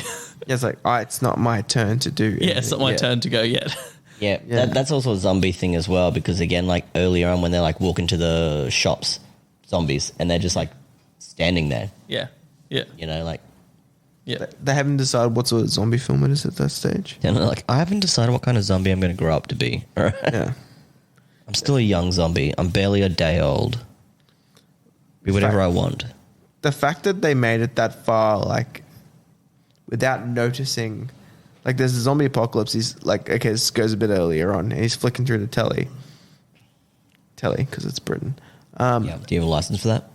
Yeah, it's like, it's not my turn to do anything. Yeah, it's not my turn to go yet. Yeah, that's also a zombie thing as well, because again, like earlier on when they're like walking to the shops, zombies, and they're just like standing there. Yeah. You know, like. Yeah. They haven't decided what sort of zombie film it is at that stage. And they're like, I haven't decided what kind of zombie I'm going to grow up to be. Right? Yeah. I'm still a young zombie. I'm barely a day old. Be whatever I want. The fact that they made it that far, like, without noticing, like, there's a zombie apocalypse. He's like, okay, this goes a bit earlier on. And he's flicking through the telly, because it's Britain. Yeah. Do you have a license for that?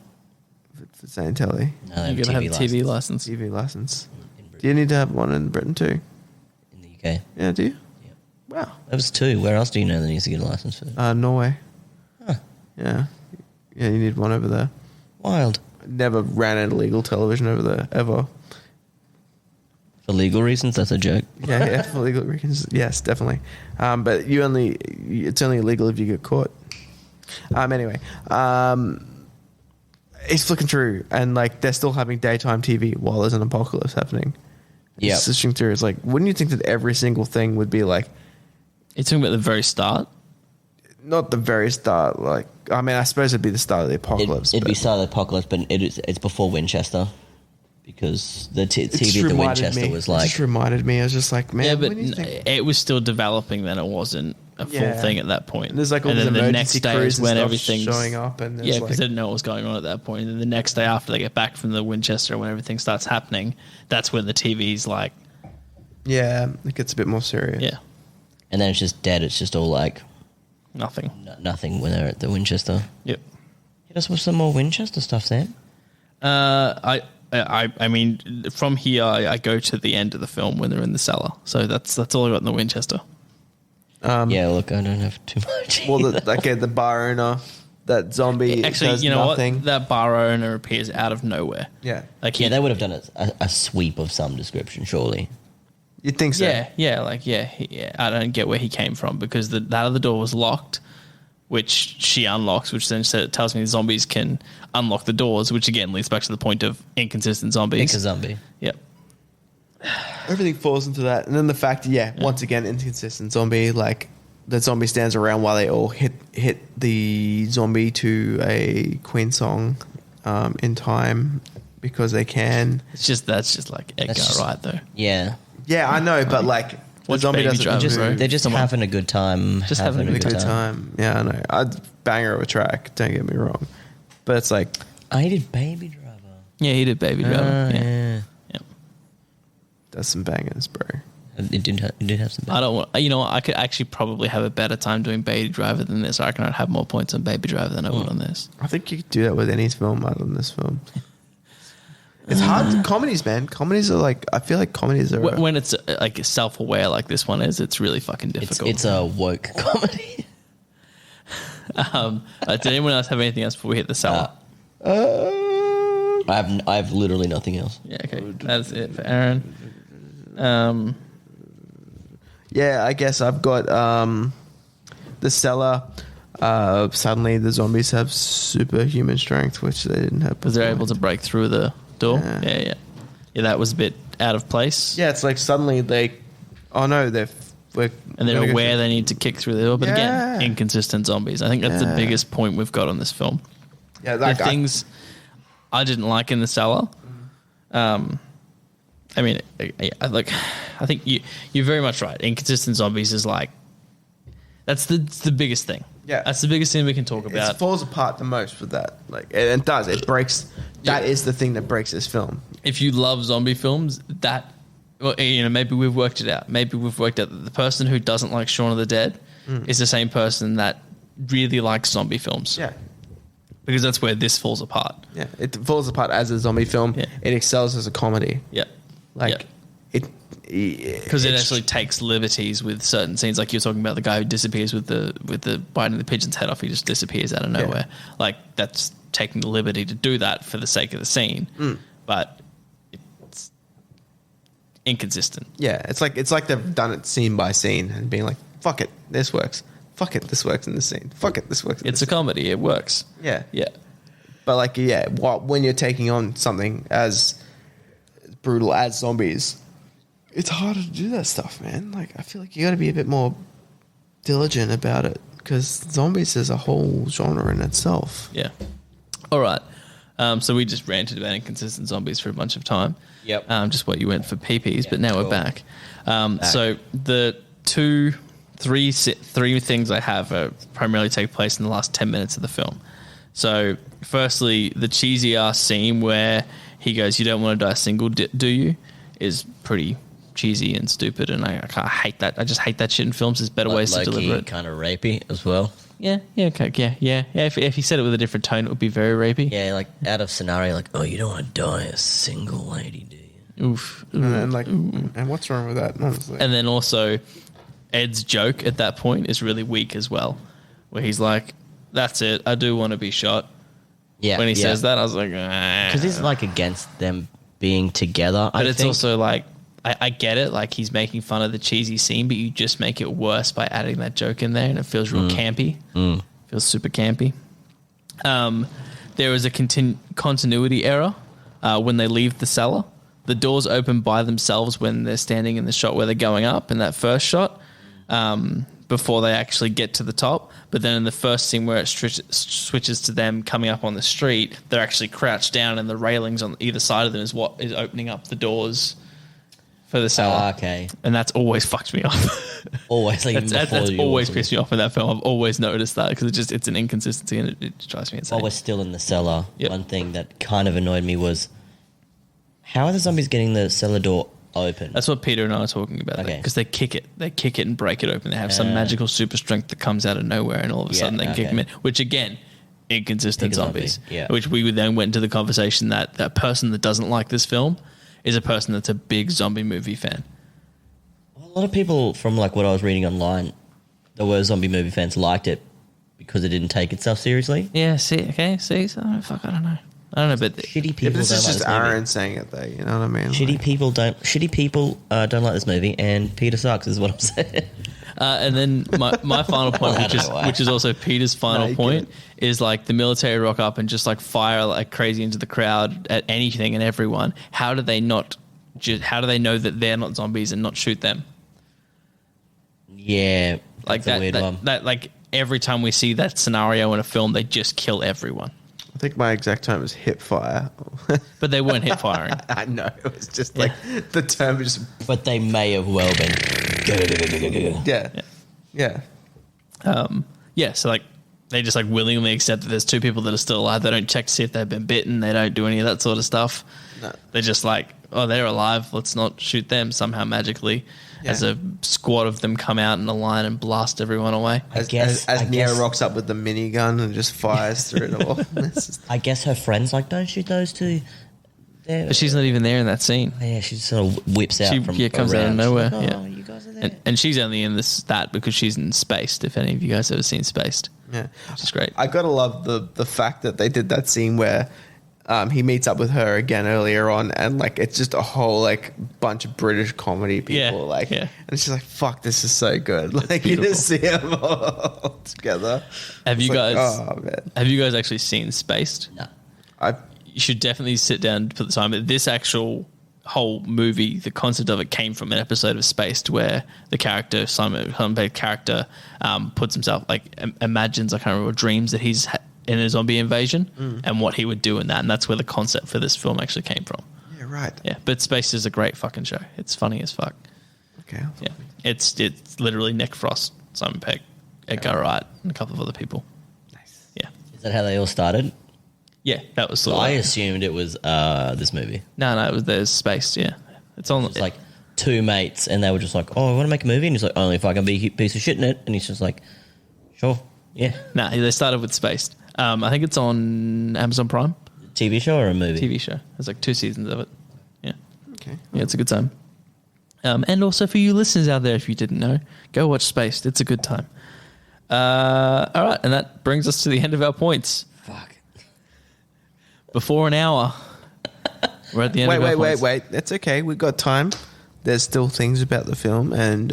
For saying telly. No, they You're going to have a TV license. TV license. Do you need to have one in Britain too? In the UK. Yeah, do you? Yeah. Wow. That was 2. Where else do you know that needs to get a license for? Norway. Huh. Yeah. Yeah, you need one over there. Wild. Never ran an illegal television over there, ever. For legal reasons, that's a joke. Yeah, for legal reasons. Yes, definitely. But it's only illegal if you get caught. Anyway, he's flicking through, and like they're still having daytime TV while there's an apocalypse happening. Yeah, switching through. It's like, wouldn't you think that every single thing would be like? You're talking about the very start. Not the very start. Like, I mean, I suppose it'd be the start of the apocalypse. It'd be start of the apocalypse, but it's before Winchester, because the TV at the Winchester was like. It just reminded me. I was just like, man. Yeah, but it was still developing. Then it wasn't a full thing at that point. And there's like all and these then the emergency next day crews is when and everything's showing up, and because they didn't know what was going on at that point. And then the next day after they get back from the Winchester, when everything starts happening, that's when the TV's like, yeah, it gets a bit more serious. yeah, And then it's just dead. It's just all like nothing. nothing when they're at the Winchester. Yep. Hit us with some more Winchester stuff, Sam. I mean, from here I go to the end of the film when they're in the cellar. So that's all I got in the Winchester. Yeah, look, I don't have too much. Well, the bar owner, that zombie. Actually, does you know nothing. what? That bar owner appears out of nowhere. Yeah, Like Yeah, they would have done a sweep of some description, surely. you'd think so. Yeah. I don't get where he came from because that other door was locked, which she unlocks, which then tells me the zombies can unlock the doors, which again leads back to the point of inconsistent zombies. Pick a zombie. Yep. Everything falls into that, and then the fact, once again, inconsistent zombie. Like the zombie stands around while they all hit the zombie to a Queen song in time because they can. That's just like Edgar Wright though. Yeah. Yeah, I know, but like the Watch zombie Baby doesn't. Driver, bro. They're just Come on. having a good time. Just having a a good time. Yeah, I know. I'd bang her of a track. Don't get me wrong, but it's like I did Baby Driver. Yeah, he did Baby Driver. Yeah. Yeah. Yep. that's some bangers, bro. It did have some. I don't want. You know, I could actually probably have a better time doing Baby Driver than this. I reckon I'd have more points on Baby Driver than I would on this. I think you could do that with any film other than this film. It's hard. Comedies, man. Comedies are like. I feel like comedies are. When it's like self-aware like this one is, it's really fucking difficult. It's a woke comedy. Did anyone else have anything else before we hit the cellar? I have literally nothing else. Yeah, okay. That's it for Aaron. Yeah, I guess I've got the cellar. Suddenly, the zombies have superhuman strength, which they didn't have. Because they're able to break through the door. Yeah. Yeah, that was a bit out of place. Yeah, it's like suddenly they. Oh no, they're aware they need to kick through the door. But Yeah. again, inconsistent zombies. I think that's the biggest point we've got on this film. Yeah, The things I didn't like in the cellar. I mean, I think you're very much right. Inconsistent zombies is like that's the biggest thing. Yeah, that's the biggest thing we can talk about. It falls apart the most with that. Like, and it does. It breaks. That is the thing that breaks this film. If you love zombie films, maybe we've worked it out. Maybe we've worked out that the person who doesn't like Shaun of the Dead is the same person that really likes zombie films. Yeah. Because that's where this falls apart. Yeah, it falls apart as a zombie film. Yeah. It excels as a comedy. Yeah. Like, because it actually takes liberties with certain scenes, like you're talking about the guy who disappears with the biting the pigeon's head off. He just disappears out of nowhere. Yeah. Like, that's taking the liberty to do that for the sake of the scene, but it's inconsistent. Yeah, it's like they've done it scene by scene and being like, "Fuck it, this works. Fuck it, this works in this scene. Fuck it, this works." It's a comedy. It works. Yeah, yeah. But like, when you're taking on something as brutal as zombies, it's harder to do that stuff, man. Like, I feel like you got to be a bit more diligent about it because zombies is a whole genre in itself. Yeah. All right. So we just ranted about inconsistent zombies for a bunch of time. Yep. Just what you went for PPs, but now we're back. So the three things I have primarily take place in the last 10 minutes of the film. So firstly, the cheesy ass scene where he goes, "You don't want to die single, do you?" is pretty cheesy and stupid, and I hate that. I just hate that shit in films. There's better ways to deliver it. Kind of rapey as well. Yeah, okay, yeah. If he said it with a different tone, it would be very rapey. Yeah, like out of scenario, like, "Oh, you don't want to die a single lady, do you?" Oof. And what's wrong with that? Honestly. And then also, Ed's joke at that point is really weak as well, where he's like, "That's it. I do want to be shot." Yeah. When he says that, I was like, because he's like against them being together. But it's also like, I get it. Like, he's making fun of the cheesy scene, but you just make it worse by adding that joke in there, and it feels real campy. Feels super campy. There is a continuity error when they leave the cellar. The doors open by themselves when they're standing in the shot where they're going up in that first shot, before they actually get to the top. But then in the first scene where it switches to them coming up on the street, they're actually crouched down, and the railings on either side of them is what is opening up the doors for the cellar. Okay. And that's always fucked me up. Always. Like, that's always pissed me off in that film. I've always noticed that because it's an inconsistency, and it drives me insane. While we're still in the cellar, one thing that kind of annoyed me was, how are the zombies getting the cellar door open? That's what Peter and I are talking about. Okay. Because they kick it and break it open. They have some magical super strength that comes out of nowhere, and all of a sudden they can kick them in. Which, again, inconsistent zombies. Yeah. Which we then went into the conversation that that person that doesn't like this film is a person that's a big zombie movie fan. A lot of people from like what I was reading online that were zombie movie fans liked it because it didn't take itself seriously. Yeah, see, so, fuck, I don't know, but shitty people. This don't is like just this Aaron movie. saying it, though. You know what I mean? Shitty people don't like this movie, and Peter sucks. Is what I'm saying. And then my final point, which is also Peter's final point, is like the military rock up and just like fire like crazy into the crowd at anything and everyone. How do they know that they're not zombies and not shoot them? Yeah, like that's a weird one. That like every time we see that scenario in a film, they just kill everyone. I think my exact term is hip fire. But they weren't hip firing. I know. It was just like the term is just. But they may have well been. Yeah. So like they just like willingly accept that there's two people that are still alive. They don't check to see if they've been bitten. They don't do any of that sort of stuff. No. They're just like, oh, they're alive. Let's not shoot them somehow magically. Yeah. As a squad of them come out in a line and blast everyone away. As Neo rocks up with the minigun and just fires through it all. I guess her friend's like, don't shoot those two. But she's not even there in that scene. Yeah, she sort of whips out from comes out of around. nowhere. Like, yeah, you guys are there. And she's only in that because she's in Spaced. If any of you guys ever seen Spaced, Yeah, which is great. I gotta love the fact that they did that scene where he meets up with her again earlier on, and like it's just a whole like bunch of British comedy people, and she's like, "Fuck, this is so good!" Like you just see them all together. Have you like, guys? Oh man, have you guys actually seen Spaced? No. You should definitely sit down and put the time. But this actual whole movie, the concept of it came from an episode of Spaced where the character, Simon Pegg character, puts himself like imagines, I can't remember, dreams that he's in a zombie invasion and what he would do in that, and that's where the concept for this film actually came from. yeah, right. Yeah, but Spaced is a great fucking show. It's funny as fuck. Okay. Yeah, it's literally Nick Frost, Simon Pegg, Edgar Wright, and a couple of other people. Nice. Yeah, Is that how they all started? yeah, that was sort of. I assumed it was this movie. No, it was there's Spaced. Yeah, it's on. It's like two mates, and they were just like, "Oh, I want to make a movie," and he's like, "Only if I can be a piece of shit in it." And he's just like, "Sure, yeah." Nah, they started with Spaced. I think it's on Amazon Prime. TV show or a movie? TV show. There's like 2 seasons of it. Yeah. Okay. Yeah, it's a good time. And also for you listeners out there, if you didn't know, go watch Spaced. It's a good time. All right, and that brings us to the end of our points. Fuck. Before an hour, we're at the end of our points. Wait. That's okay. We've got time. There's still things about the film and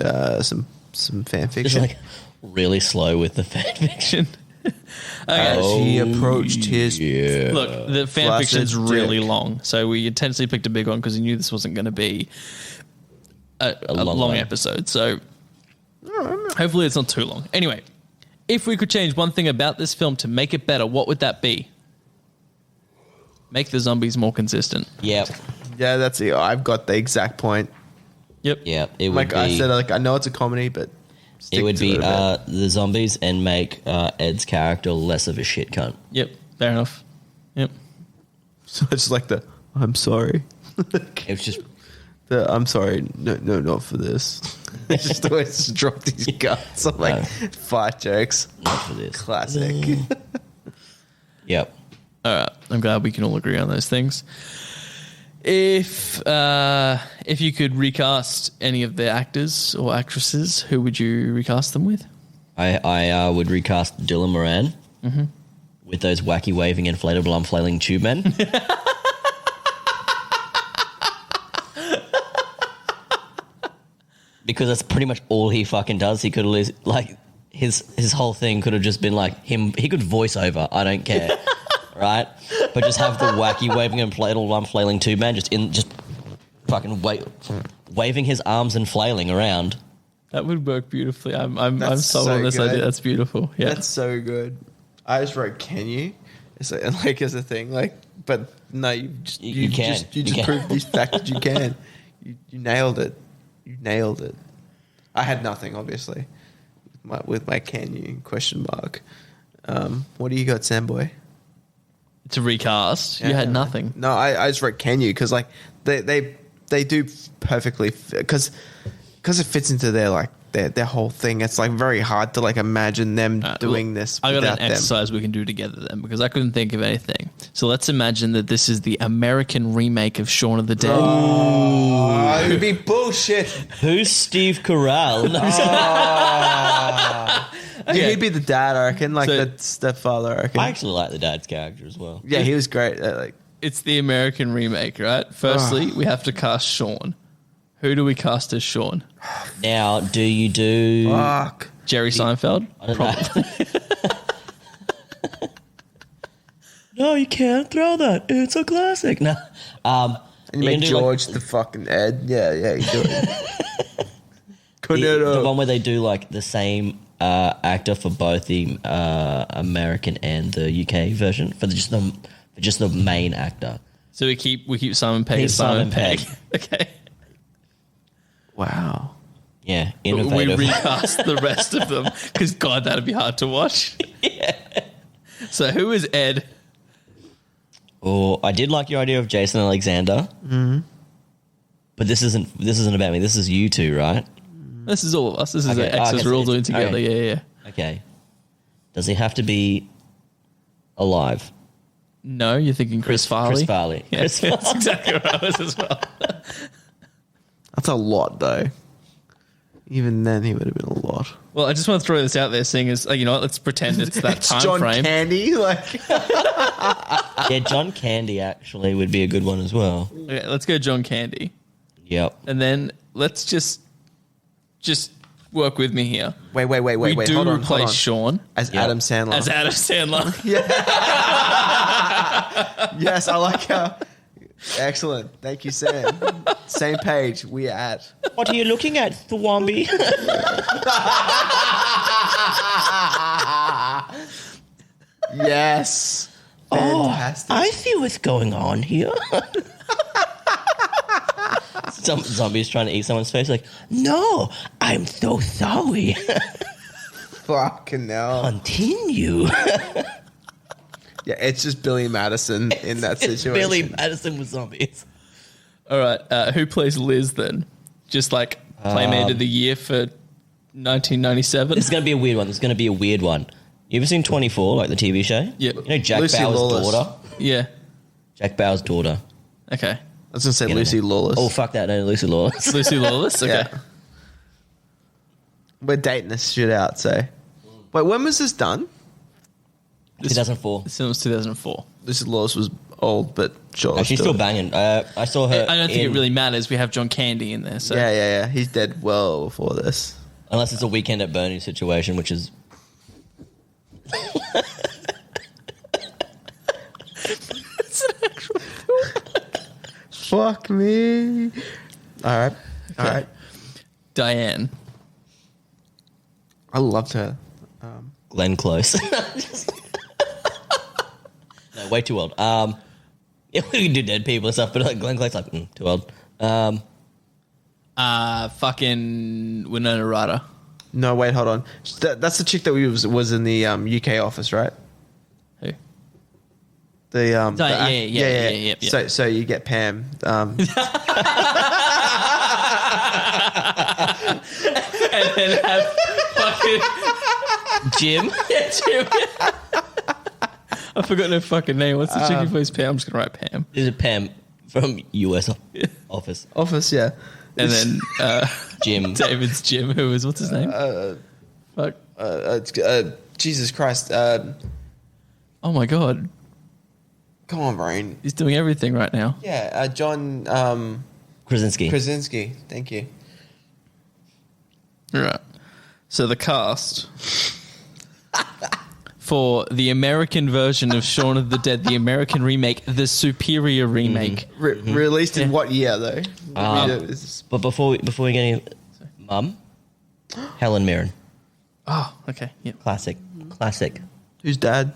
some fan Just fiction. like really slow with the fan fiction. As he approached his Look, the fan flaccid fiction's really dick. long, so we intentionally picked a big one because we knew this wasn't going to be a long long one. episode. So hopefully it's not too long. Anyway, if we could change one thing about this film to make it better, what would that be? Make the zombies more consistent. Yep. Yeah, that's it. I've got the exact point. Yep. Yep. It would Like be. I said, I know it's a comedy, but it would stick be to a bit. the zombies and make Ed's character less of a shit cunt. Yep. Fair enough. Yep. So it's like I'm sorry. It was just I'm sorry. No, not for this. It's just always just drop these guts. I'm like, fart jokes. not for this. Classic. Yep. All right. I'm glad we can all agree on those things. If you could recast any of the actors or actresses, who would you recast them with? I would recast Dylan Moran with those wacky waving inflatable arm flailing tube men. Because that's pretty much all he fucking does. He could have like his whole thing could have just been like him. He could voice over. I don't care, right? But just have the wacky waving inflatable arm flailing tube man just fucking waving his arms and flailing around. That would work beautifully. I'm That's sold so on this good. idea. That's beautiful. Yeah. That's so good. I just wrote, "Can you?" It's like as a thing, like, but no, you can. You just can. proved this fact that you can. You nailed it. You nailed it. I had nothing, obviously, with my "can you?" question mark. What do you got, Samboy? To recast, you had nothing. No, I just wrote "can you?" because like they do perfectly because it fits into their whole thing. It's like very hard to like imagine them doing this. I got without an exercise we can do together then because I couldn't think of anything. So let's imagine that this is the American remake of Shaun of the Dead. Oh, it would be bullshit. Who's Steve Carell? Yeah, he'd be the dad, I reckon, like So- the stepfather, I reckon. I actually like the dad's character as well. Yeah, he was great. Like, It's the American remake, right? Firstly, we have to cast Shaun. Who do we cast as Shaun? Now, do you do? fuck. Jerry Seinfeld? I don't know. No, you can't throw that. It's a classic. No. And you can make do, George the fucking Ed. Yeah, you do it. the one where they do like the same actor for both the American and the UK version for just the main actor. So we keep Simon Pegg Keep as Simon Simon Pegg. Okay. Wow. Yeah, We innovative. recast the rest of them because God, that'd be hard to watch. Yeah. So who is Ed? Oh, I did like your idea of Jason Alexander. Mm-hmm. But this isn't about me. This is you two, right? This is all of us. This is Okay. an X's Okay, we're all it's- doing together. okay. Yeah. Okay. Does he have to be alive? No, you're thinking Chris Farley. Chris Farley. Yeah, Chris that's exactly what I was as well. That's a lot, though. Even then, he would have been a lot. Well, I just want to throw this out there, seeing as you know, what, let's pretend it's that time John frame. Candy, like Yeah, John Candy actually would be a good one as well. Okay, let's go John Candy, Yep. and then let's just work with me here. wait. We do hold on, replace Shaun as Yeah. Adam Sandler. as Adam Sandler. Yes, I like how. Excellent. Thank you, Sam. Same page. We at. What are you looking at, Thwombi? Yes. Fantastic. I see what's going on here. some zombies trying to eat someone's face. Like, no, I'm so sorry. Fucking hell. Continue. Yeah, it's just Billy Madison in that situation. Billy Madison with zombies. All right. Who plays Liz then? Just like Playmate of the Year for 1997. It's going to be a weird one. You ever seen 24, like the TV show? Yep. You know Jack Lucy Bauer's Lawless. daughter? Yeah. Jack Bauer's daughter. Okay. I was going to say You know. Lucy Lawless. Oh, fuck that. No, Lucy Lawless. Lucy Lawless. Okay. Yeah. We're dating this shit out, so. Wait, when was this done? 2004. This film was 2004. Lucy Lawless was old, but sure. She's still banging. I saw her. I don't think it really matters. We have John Candy in there. So Yeah. He's dead well before this. Unless it's a Weekend at Bernie's situation, which is. Fuck me. All right. Diane. I loved her. Glenn Close. No, way too old. Yeah, we can do dead people and stuff, but like Glenn Close, like too old. Fucking Winona Ryder. No, wait, hold on. That's the chick that was in the UK office, right? Who? Yeah. Yeah. So you get Pam. And then have fucking Jim. yeah, Jim. I forgot her fucking name. What's the chick who plays Pam? I'm just gonna write Pam. Is it Pam from US office? Office, yeah. And then Jim. David's Jim, who is what's his name? Fuck. Jesus Christ. Oh my god, Come on, brain. he's doing everything right now. Yeah, John Krasinski. Krasinski. Thank you. Right. So the cast for the American version of Shaun of the Dead, the American remake, the superior remake. Released in what year, though? But before we get any, Mum, Helen Mirren, Oh, okay. Yeah. classic. Who's dad?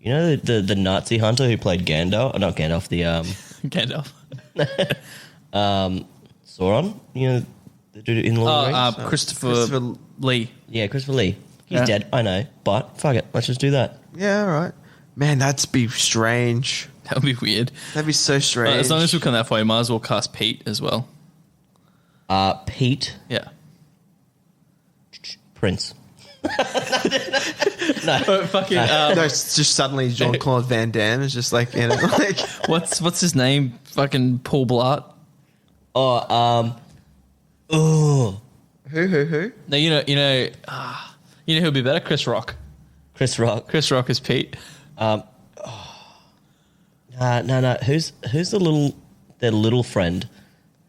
You know the Nazi hunter who played Gandalf? Not Gandalf. The Gandalf. Sauron. You know the dude in Lord of the Rings. Christopher Lee. Yeah, Christopher Lee. He's Yeah. dead. I know, but fuck it. Let's just do that. Yeah, all right. Man, that'd be strange. That would be weird. That'd be so strange. As long as we've come that far, you might as well cast Pete as well. Pete Yeah. Prince. Fucking. no, it's just suddenly Jean-Claude Van Damme is just like, like What's his name? Fucking Paul Blart. Oh, who? No, you know who'd be better? Chris Rock. Chris Rock. Chris Rock is Pete. No. Who's their little friend?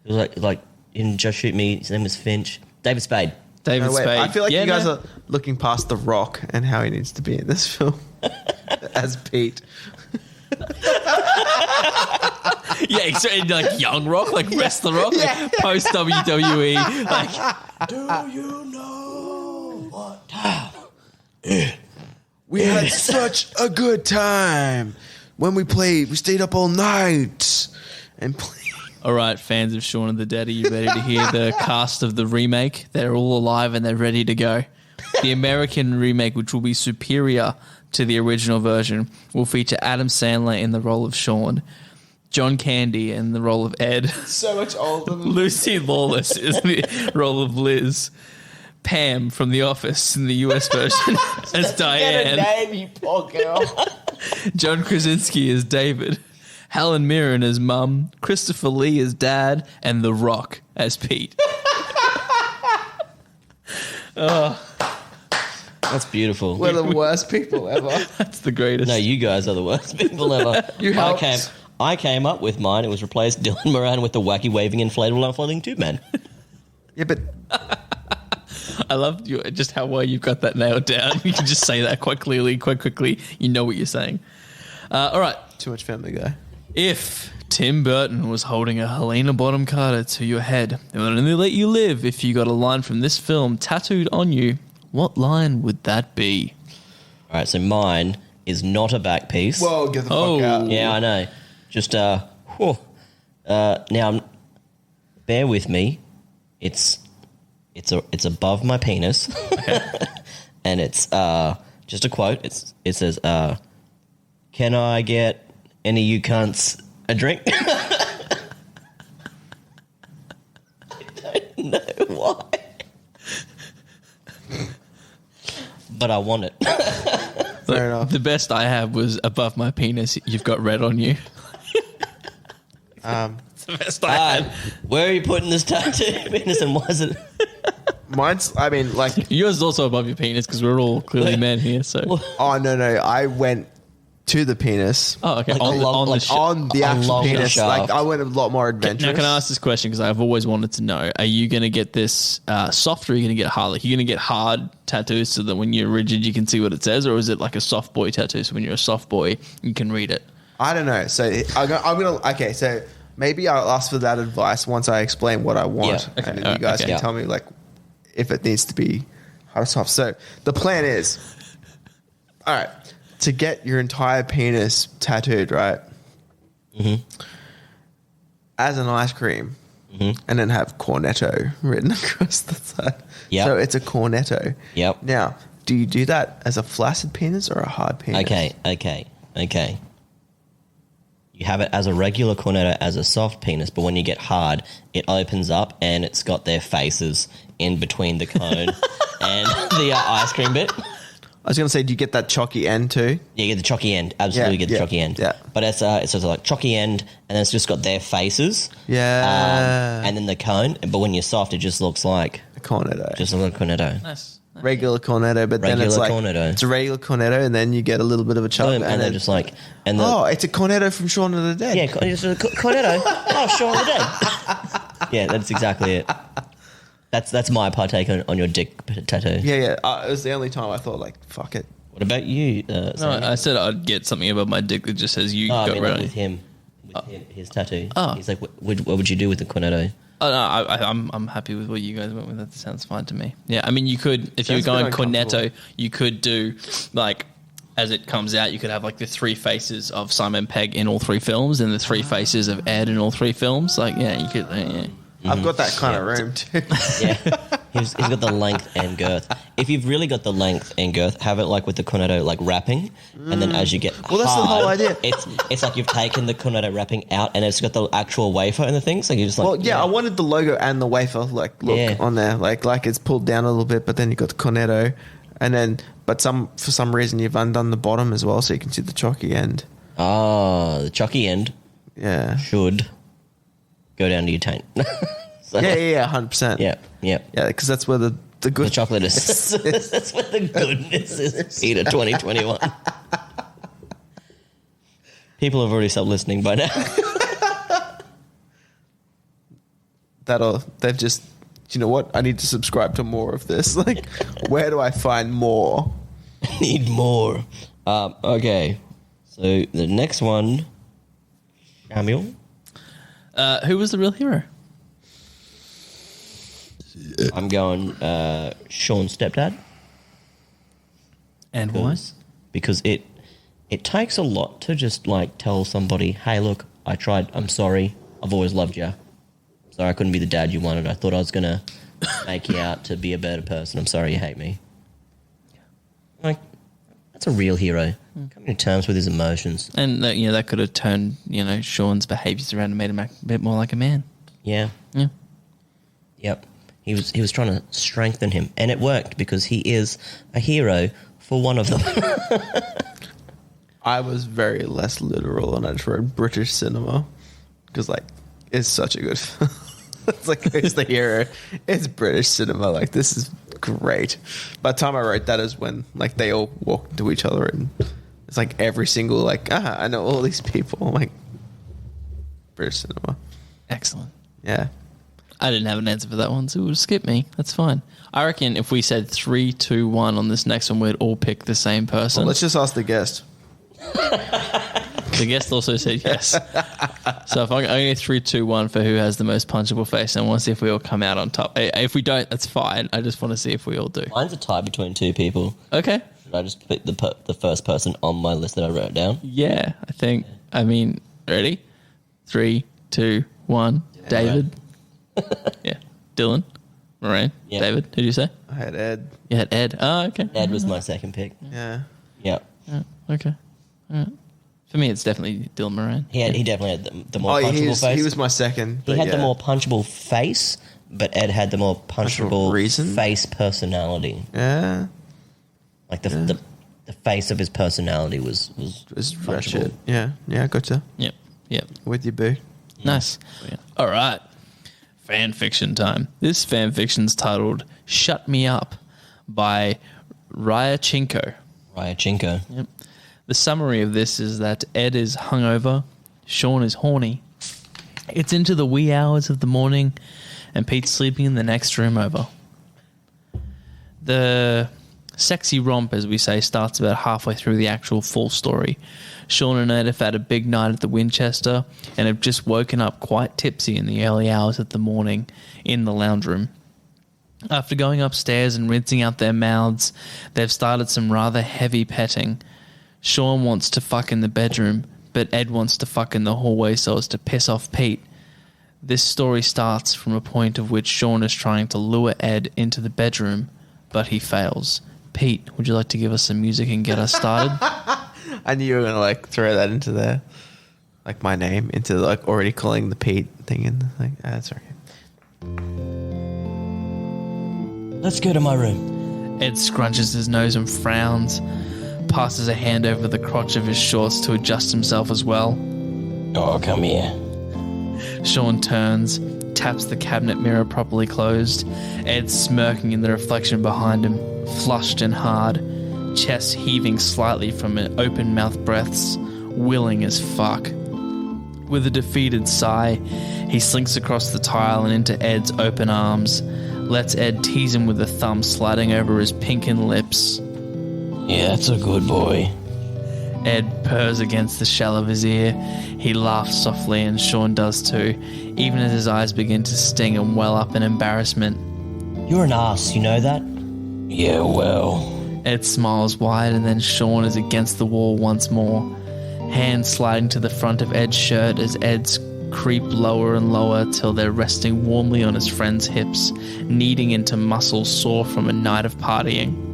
Who was like in Just Shoot Me. His name was Finch. David Spade. David No, wait, Spade. I feel like Yeah, you guys no. are looking past The Rock and how he needs to be in this film as Pete. Yeah, so in like young Rock, like wrestler Rock, like post WWE. Like, Do you know what time? We had such a good time when we played. We stayed up all night and played. all right, fans of Shaun of the Dead, are you ready to hear the cast of the remake? They're all alive and they're ready to go. The American remake, which will be superior to the original version, will feature Adam Sandler in the role of Shaun, John Candy in the role of Ed, So much older than Lucy Lawless is the role of Liz, Pam from The Office in the US version as Diane, name, you poor girl. John Krasinski as David, Helen Mirren as Mum, Christopher Lee as Dad, and The Rock as Pete. That's beautiful. We're the worst people ever. That's the greatest. No, you guys are the worst people ever. You helped. I came up with mine. It was replace Dylan Moran with the wacky waving inflatable unfolding tube man. Yeah, but I love you, just how well you've got that nailed down. You can just say that quite clearly, quite quickly. You know what you're saying. All right. too much Family Guy. If Tim Burton was holding a Helena Bonham Carter to your head and would only let you live if you got a line from this film tattooed on you, what line would that be? All right, so mine is not a back piece. Whoa, get the fuck out. Yeah, I know. Just now, bear with me. It's above my penis, and it's just a quote. It says, "Can I get any of you cunts a drink?" I don't know why, but I want it. Fair enough. The best I have was above my penis. You've got red on you. It's the best I had. Where are you putting this tattoo, penis, and why is it? Mine's, I mean, like, Yours is also above your penis because we're all clearly men here. So, oh, no. I went to the penis. oh, okay. Like on On the actual along the penis. shaft. Like, I went a lot more adventurous. Now, can I ask this question? Because I've always wanted to know: are you going to get this soft, or are you going to get hard? Like, you're going to get hard tattoos so that when you're rigid, you can see what it says, or is it like a soft boy tattoo? So when you're a soft boy, you can read it. I don't know. So I'm gonna. Okay, so maybe I'll ask for that advice once I explain what I want, Yeah. and then you guys can tell me like if it needs to be hard or soft. So the plan is, all right, to get your entire penis tattooed, right? Mm-hmm. As an ice cream, and then have cornetto written across the side. Yep. So it's a cornetto. Yep. Now, do you do that as a flaccid penis or a hard penis? Okay. You have it as a regular cornetto, as a soft penis, but when you get hard, it opens up and it's got their faces in between the cone and the ice cream bit. I was going to say, do you get that chalky end too? Yeah, you get the chalky end. Absolutely, get the chalky end. Yeah. But it's sort of like chalky end, and then it's just got their faces. Yeah. And then the cone. But when you're soft, it just looks like A cornetto. just a little cornetto. Nice. Regular cornetto, but then it's Regular like cornetto. it's a regular cornetto, and then you get a little bit of a chop, Boom, and then just like it's a cornetto from Shaun of the Dead. yeah, it's a cornetto. Oh, Shaun of the Dead. Yeah, that's exactly it. That's my partake on your dick tattoo. yeah. It was the only time I thought like, fuck it. What about you? No, Sammy? I said I'd get something above my dick that just says you Oh, I got mean, red like on with you. him, his tattoo. Oh. He's like, what would you do with the cornetto? Oh, no, I'm happy with what you guys went with. That sounds fine to me. Yeah, I mean, you could, if you were Sounds a bit going cornetto, uncomfortable. you could do, like, as it comes out, you could have, like, the three faces of Simon Pegg in all three films and the three faces of Ed in all three films. Like, yeah, you could, yeah. I've got that kind of room too. Yeah, he's got the length and girth. If you've really got the length and girth, have it like with the cornetto like wrapping, and then as you get Well, that's the whole idea. It's like you've taken the cornetto wrapping out, and it's got the actual wafer and the things. So you just like Well, yeah, I wanted the logo and the wafer look Yeah. on there, like it's pulled down a little bit, but then you got the cornetto, and then for some reason you've undone the bottom as well, so you can see the chalky end. the chalky end Yeah, should go down to your taint. So, yeah, 100%. yeah, because that's where the good The chocolate is. That's what the goodness is. Peter 2021. People have already stopped listening by now. They've just, you know what? I need to subscribe to more of this. Like, where do I find more? Need more. Okay. So the next one, Samuel. Who was the real hero? I'm going Shaun's stepdad. And why? Because it takes a lot to just like tell somebody, hey, look, I tried. I'm sorry. I've always loved you. Sorry I couldn't be the dad you wanted. I thought I was going to make you out to be a better person. I'm sorry you hate me. Like, that's a real hero. Coming to terms with his emotions. And that could have turned Shaun's behaviours around and made him act a bit more like a man. Yeah. Yeah. Yep. He was trying to strengthen him, and it worked because he is a hero for one of them. I was very less literal, and I just wrote British cinema because, like, it's such a good. It's like it's the hero. It's British cinema. Like, this is great. By the time I wrote that is when like they all walk into each other, and it's like every single like I know all these people. I'm like, British cinema. Excellent. Yeah. I didn't have an answer for that one, so we'll skip me. That's fine. I reckon if we said 3, 2, 1 on this next one, we'd all pick the same person. Well, let's just ask the guest. The guest also said yes. So if I go 3, 2, 1 for who has the most punchable face, and I want to see if we all come out on top. If we don't, that's fine. I just want to see if we all do. Mine's a tie between two people. Okay. Should I just pick the first person on my list that I wrote down? Yeah, I think. I mean, ready? 3, 2, 1. Yeah. David. Yeah. Dylan. Moraine. Yeah. David. Who did you say? I had Ed. You had Ed. Oh, okay. Ed was my second pick. Yeah. Yeah. Yeah, okay. All right. For me, it's definitely Dylan Moran. He definitely had the more punchable face. He was my second. He but had the yeah. more punchable face, but Ed had the more punchable reason? face personality. Yeah. Like the face of his personality was It's punchable. ratchet. Yeah. Yeah, gotcha. Yep. Yep. With you, boo. Nice. All right. Fan fiction time. This fan fiction's titled Shut Me Up by Ryachinko. Ryachinko. Yep. The summary of this is that Ed is hungover, Shaun is horny. It's into the wee hours of the morning, and Pete's sleeping in the next room over. The sexy romp, as we say, starts about halfway through the actual full story. Shaun and Ed have had a big night at the Winchester and have just woken up quite tipsy in the early hours of the morning in the lounge room. After going upstairs and rinsing out their mouths, they've started some rather heavy petting. Shaun wants to fuck in the bedroom, but Ed wants to fuck in the hallway so as to piss off Pete. This story starts from a point of which Shaun is trying to lure Ed into the bedroom, but he fails. Pete, would you like to give us some music and get us started? I knew you were gonna throw that into there, like my name into already calling the Pete thing in. That's okay. Let's go to my room. Ed scrunches his nose and frowns, passes a hand over the crotch of his shorts to adjust himself as well. Oh, come here. Shaun turns, taps the cabinet mirror properly closed. Ed smirking in the reflection behind him, flushed and hard, chest heaving slightly from open-mouthed breaths, willing as fuck. With a defeated sigh, he slinks across the tile and into Ed's open arms, lets Ed tease him with a thumb sliding over his pinkened lips. Yeah, that's a good boy. Ed purrs against the shell of his ear. He laughs softly, and Shaun does too, even as his eyes begin to sting and well up in embarrassment. You're an ass, you know that? Yeah, well. Ed smiles wide, and then Shaun is against the wall once more, hands sliding to the front of Ed's shirt as Ed's creep lower and lower till they're resting warmly on his friend's hips, kneading into muscles sore from a night of partying.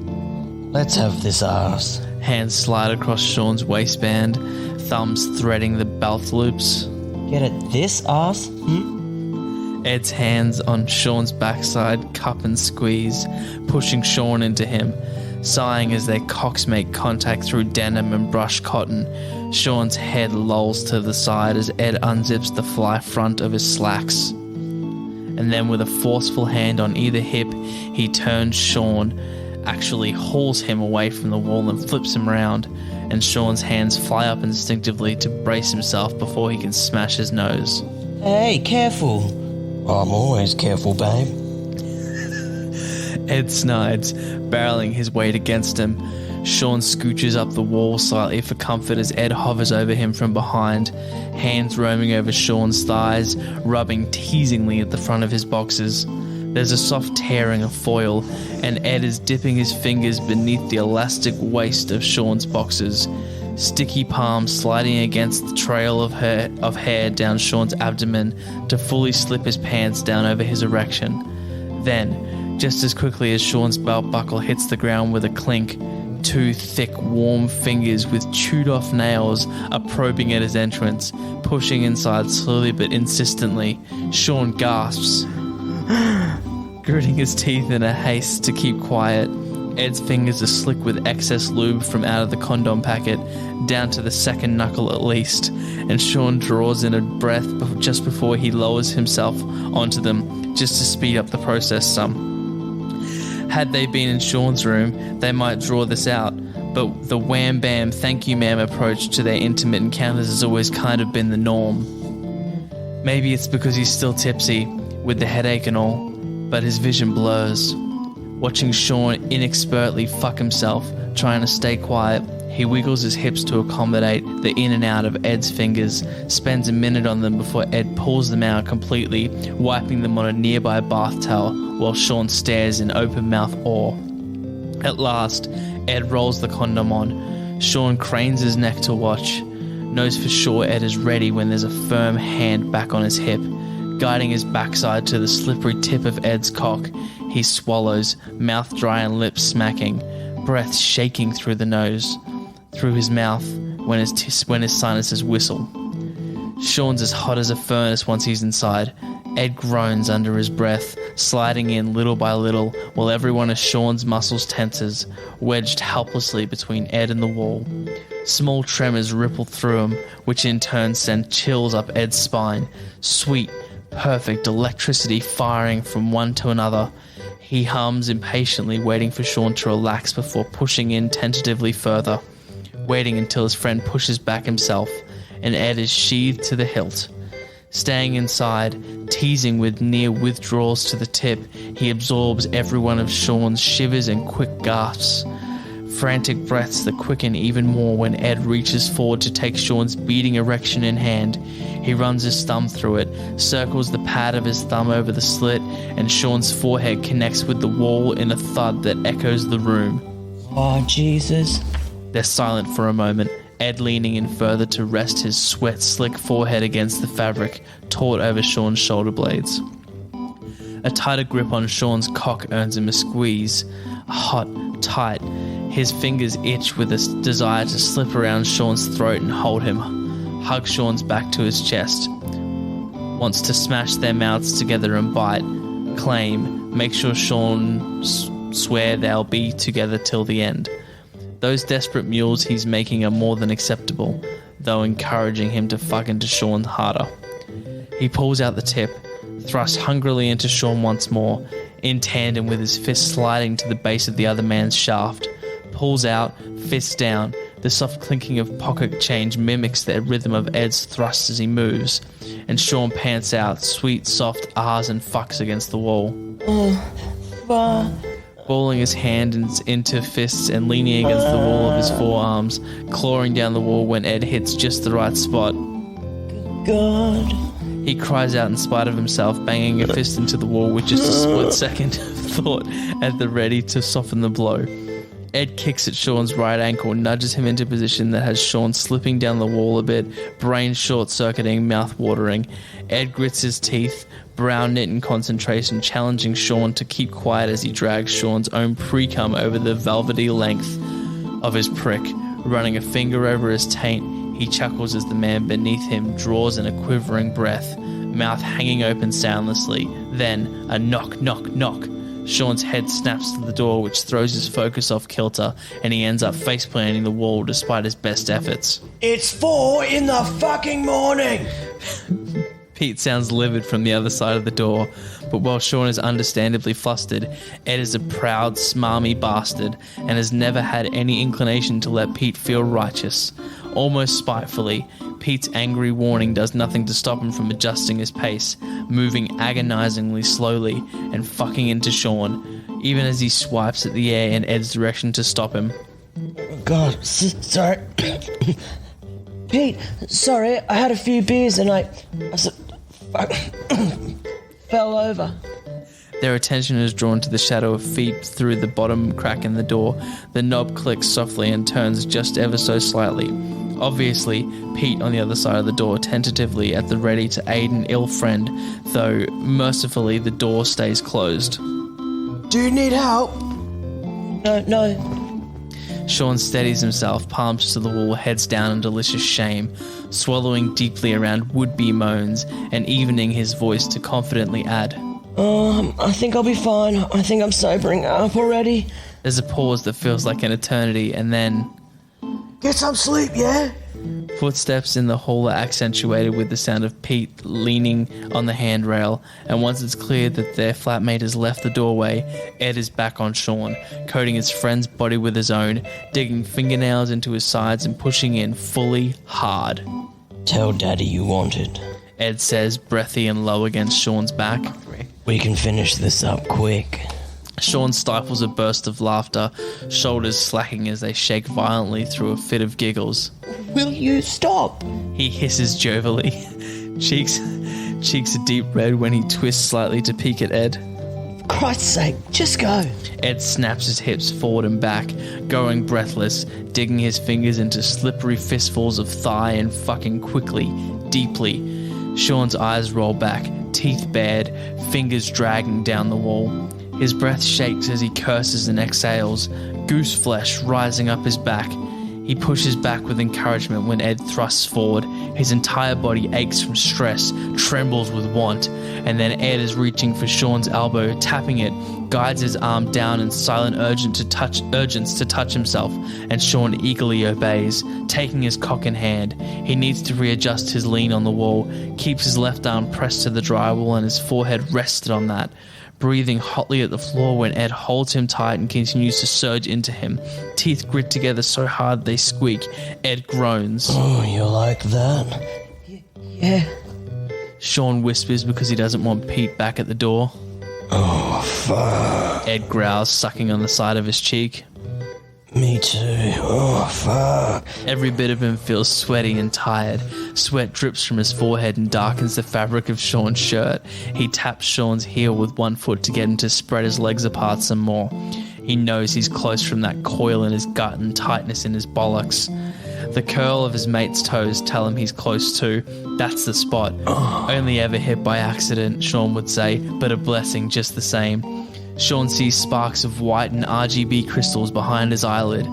Let's have this ass. Hands slide across Shaun's waistband, thumbs threading the belt loops. Get it, this ass? Ed's hands on Shaun's backside cup and squeeze, pushing Shaun into him, sighing as their cocks make contact through denim and brushed cotton. Shaun's head lolls to the side as Ed unzips the fly front of his slacks. And then with a forceful hand on either hip, he turns Shaun, actually hauls him away from the wall and flips him around, and Shaun's hands fly up instinctively to brace himself before he can smash his nose. Hey, careful. I'm always careful, babe. Ed snides, barreling his weight against him. Shaun scooches up the wall slightly for comfort as Ed hovers over him from behind, hands roaming over Shaun's thighs, rubbing teasingly at the front of his boxers. There's a soft tearing of foil, and Ed is dipping his fingers beneath the elastic waist of Shaun's boxers, sticky palms sliding against the trail of hair down Shaun's abdomen to fully slip his pants down over his erection. Then, just as quickly as Shaun's belt buckle hits the ground with a clink, two thick, warm fingers with chewed-off nails are probing at his entrance, pushing inside slowly but insistently. Shaun gasps, gritting his teeth in a haste to keep quiet. Ed's fingers are slick with excess lube from out of the condom packet, down to the second knuckle at least, and Shaun draws in a breath just before he lowers himself onto them, just to speed up the process some. Had they been in Shaun's room, they might draw this out, but the wham bam thank you ma'am approach to their intimate encounters has always kind of been the norm. Maybe it's because he's still tipsy, with the headache and all, but his vision blurs. Watching Shaun inexpertly fuck himself, trying to stay quiet, he wiggles his hips to accommodate the in and out of Ed's fingers, spends a minute on them before Ed pulls them out completely, wiping them on a nearby bath towel while Shaun stares in open-mouth awe. At last, Ed rolls the condom on. Shaun cranes his neck to watch. Knows for sure Ed is ready when there's a firm hand back on his hip. Guiding his backside to the slippery tip of Ed's cock, he swallows, mouth dry and lips smacking, breath shaking through the nose, through his mouth when his sinuses whistle. Shaun's as hot as a furnace once he's inside. Ed groans under his breath, sliding in little by little, while every one of Shaun's muscles tenses, wedged helplessly between Ed and the wall. Small tremors ripple through him, which in turn send chills up Ed's spine. Sweet, perfect electricity firing from one to another. He hums impatiently, waiting for Shaun to relax before pushing in tentatively further, waiting until his friend pushes back himself, and Ed is sheathed to the hilt. Staying inside, teasing with near withdrawals to the tip, he absorbs every one of Shaun's shivers and quick gasps. Frantic breaths that quicken even more when Ed reaches forward to take Shaun's beating erection in hand. He runs his thumb through it, circles the pad of his thumb over the slit, and Shaun's forehead connects with the wall in a thud that echoes the room. Oh, Jesus. They're silent for a moment, Ed leaning in further to rest his sweat-slick forehead against the fabric, taut over Shaun's shoulder blades. A tighter grip on Shaun's cock earns him a squeeze, hot, tight. His fingers itch with a desire to slip around Shaun's throat and hold him, hug Shaun's back to his chest. Wants to smash their mouths together and bite, claim, make sure Shaun swear they'll be together till the end. Those desperate mules he's making are more than acceptable, though encouraging him to fuck into Shaun harder. He pulls out the tip, thrusts hungrily into Shaun once more, in tandem with his fist sliding to the base of the other man's shaft. Pulls out, fist down. The soft clinking of pocket change mimics the rhythm of Ed's thrusts as he moves, and Shaun pants out, sweet, soft ahs and fucks against the wall. Balling his hand into fists and leaning against the wall of his forearms, clawing down the wall when Ed hits just the right spot. God. He cries out in spite of himself, banging a fist into the wall with just a split second of thought at the ready to soften the blow. Ed kicks at Shaun's right ankle, nudges him into a position that has Shaun slipping down the wall a bit, brain short-circuiting, mouth watering. Ed grits his teeth, brow knit in concentration, challenging Shaun to keep quiet as he drags Shaun's own pre-cum over the velvety length of his prick. Running a finger over his taint, he chuckles as the man beneath him draws in a quivering breath, mouth hanging open soundlessly. Then, a knock, knock, knock. Shaun's head snaps to the door, which throws his focus off kilter, and he ends up faceplanting the wall despite his best efforts. It's 4 in the fucking morning! Pete sounds livid from the other side of the door, but while Shaun is understandably flustered, Ed is a proud, smarmy bastard and has never had any inclination to let Pete feel righteous. Almost spitefully, Pete's angry warning does nothing to stop him from adjusting his pace, moving agonizingly slowly and fucking into Shaun, even as he swipes at the air in Ed's direction to stop him. God, sorry. Pete, sorry, I had a few beers and I fell over. Their attention is drawn to the shadow of feet through the bottom crack in the door. The knob clicks softly and turns just ever so slightly. Obviously, Pete on the other side of the door, tentatively at the ready to aid an ill friend, though mercifully the door stays closed. Do you need help? No. Shaun steadies himself, palms to the wall, heads down in delicious shame, swallowing deeply around would-be moans and evening his voice to confidently add, I think I'll be fine. I think I'm sobering up already. There's a pause that feels like an eternity, and then... Get some sleep, yeah? Footsteps in the hall are accentuated with the sound of Pete leaning on the handrail, and once it's clear that their flatmate has left the doorway, Ed is back on Shaun, coating his friend's body with his own, digging fingernails into his sides and pushing in fully hard. Tell Daddy you want it. Ed says, breathy and low against Shaun's back. We can finish this up quick. Shaun stifles a burst of laughter, shoulders slacking as they shake violently through a fit of giggles. Will you stop? He hisses jovially, cheeks a deep red when he twists slightly to peek at Ed. Christ's sake, just go. Ed snaps his hips forward and back, going breathless, digging his fingers into slippery fistfuls of thigh and fucking quickly, deeply. Shaun's eyes roll back, teeth bared, fingers dragging down the wall. His breath shakes as he curses and exhales, goose flesh rising up his back. He pushes back with encouragement when Ed thrusts forward. His entire body aches from stress, trembles with want, and then Ed is reaching for Shaun's elbow, tapping it, guides his arm down in silent urgence to touch himself, and Shaun eagerly obeys, taking his cock in hand. He needs to readjust his lean on the wall, keeps his left arm pressed to the drywall and his forehead rested on that, breathing hotly at the floor when Ed holds him tight and continues to surge into him. Teeth grit together so hard they squeak. Ed groans. Oh, you like that? Yeah. Shaun whispers because he doesn't want Pete back at the door. Oh, fuck. Ed growls, sucking on the side of his cheek. Me too. Oh, fuck. Every bit of him feels sweaty and tired. Sweat drips from his forehead and darkens the fabric of Shaun's shirt. He taps Shaun's heel with one foot to get him to spread his legs apart some more. He knows he's close from that coil in his gut and tightness in his bollocks. The curl of his mate's toes tell him he's close too. That's the spot. Only ever hit by accident, Shaun would say, but a blessing just the same. Shaun sees sparks of white and RGB crystals behind his eyelid,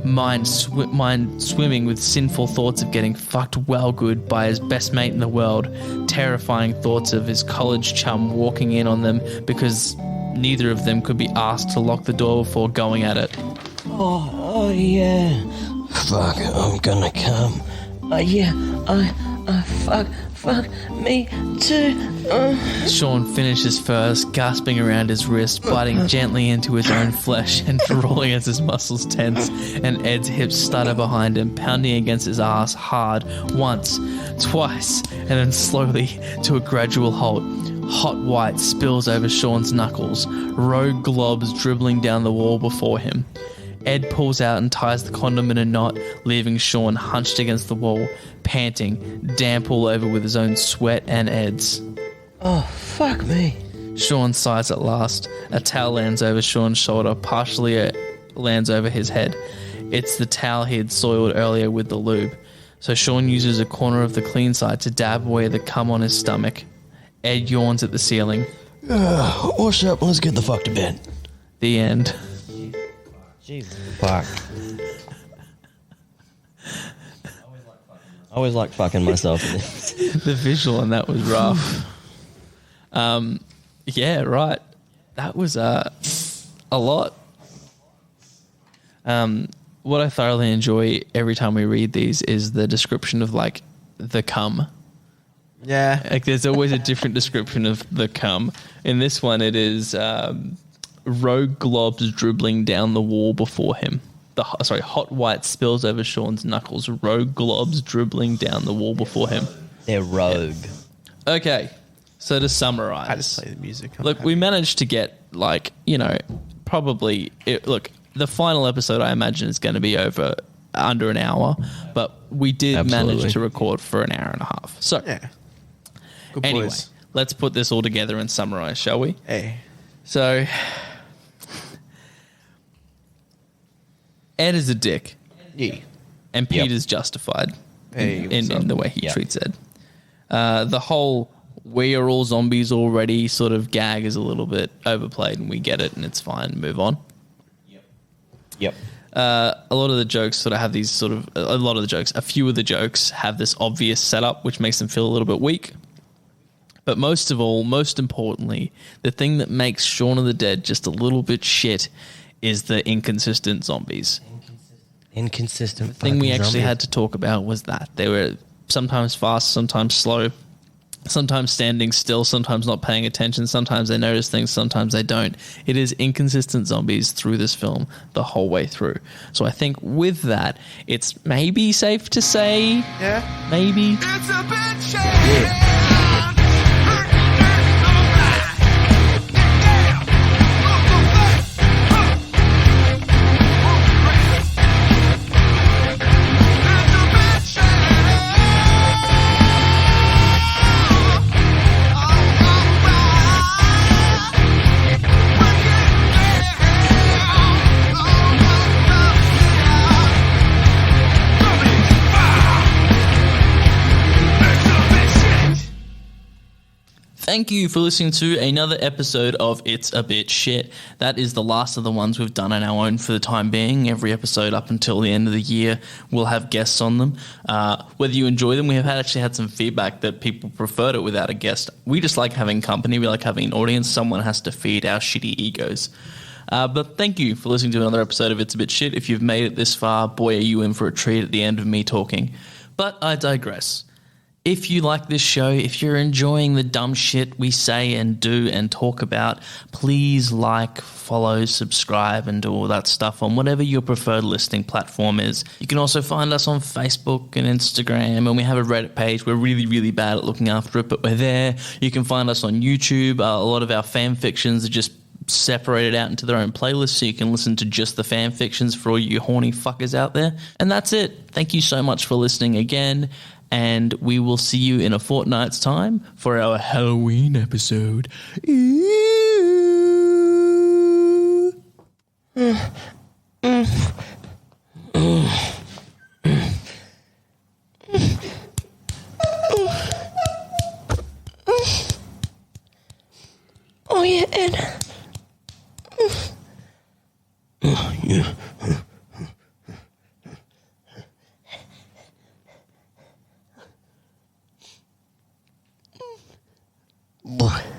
mind swimming with sinful thoughts of getting fucked well good by his best mate in the world, terrifying thoughts of his college chum walking in on them because neither of them could be asked to lock the door before going at it. Oh yeah. Fuck, I'm gonna come. Yeah, fuck me too. Shaun finishes first, gasping around his wrist, biting gently into his own flesh and drooling as his muscles tense, and Ed's hips stutter behind him, pounding against his ass hard, once, twice, and then slowly to a gradual halt. Hot white spills over Shaun's knuckles, rogue globs dribbling down the wall before him. Ed pulls out and ties the condom in a knot, leaving Shaun hunched against the wall, panting, damp all over with his own sweat and Ed's. Oh, fuck me. Shaun sighs at last. A towel lands over Shaun's shoulder, partially lands over his head. It's the towel he had soiled earlier with the lube. So Shaun uses a corner of the clean side to dab away the cum on his stomach. Ed yawns at the ceiling. Wash up, let's get the fuck to bed. The end. Jesus fuck. I always like fucking myself in this. The visual on that was rough. Yeah, right. That was a lot. What I thoroughly enjoy every time we read these is the description of like the cum. Yeah. Like there's always a different description of the cum. In this one, it is rogue globs dribbling down the wall before him. Hot white spills over Shaun's knuckles. Rogue globs dribbling down the wall before him. They're rogue. Yeah. Okay, so to summarize, I just play the music. Look, we managed to get probably. Look, the final episode I imagine is going to be over under an hour, but we did manage to record for an hour and a half. So Yeah. Good anyway, boys. let's put this all together and summarize, shall we? Hey. So Ed is a dick. Yeah. And Pete is justified in the way he treats Ed. The whole "we are all zombies already" sort of gag is a little bit overplayed, and we get it, and it's fine. Move on. Yep. A lot of the jokes sort of have these sort of... a few of the jokes have this obvious setup, which makes them feel a little bit weak. But most of all, most importantly, the thing that makes Shaun of the Dead just a little bit shit is the inconsistent zombies. Inconsistent. The thing we actually had to talk about was that they were sometimes fast, sometimes slow, sometimes standing still, sometimes not paying attention, sometimes they notice things, sometimes they don't. It is inconsistent zombies through this film the whole way through. So I think with that, it's maybe safe to say, maybe. It's a bit shady. thank you for listening to another episode of It's a Bit Shit. That is the last of the ones we've done on our own for the time being. Every episode up until the end of the year, we'll have guests on them. Whether you enjoy them, we have actually had some feedback that people preferred it without a guest. We just like having company. We like having an audience. Someone has to feed our shitty egos. But thank you for listening to another episode of It's a Bit Shit. If you've made it this far, boy, are you in for a treat at the end of me talking. But I digress. If you like this show, if you're enjoying the dumb shit we say and do and talk about, please like, follow, subscribe, and do all that stuff on whatever your preferred listening platform is. You can also find us on Facebook and Instagram, and we have a Reddit page. We're really, really bad at looking after it, but we're there. You can find us on YouTube. A lot of our fan fictions are just separated out into their own playlists, so you can listen to just the fan fictions for all you horny fuckers out there. And that's it. Thank you so much for listening again, and we will see you in a fortnight's time for our Halloween episode. Oh yeah, and yeah. Boy.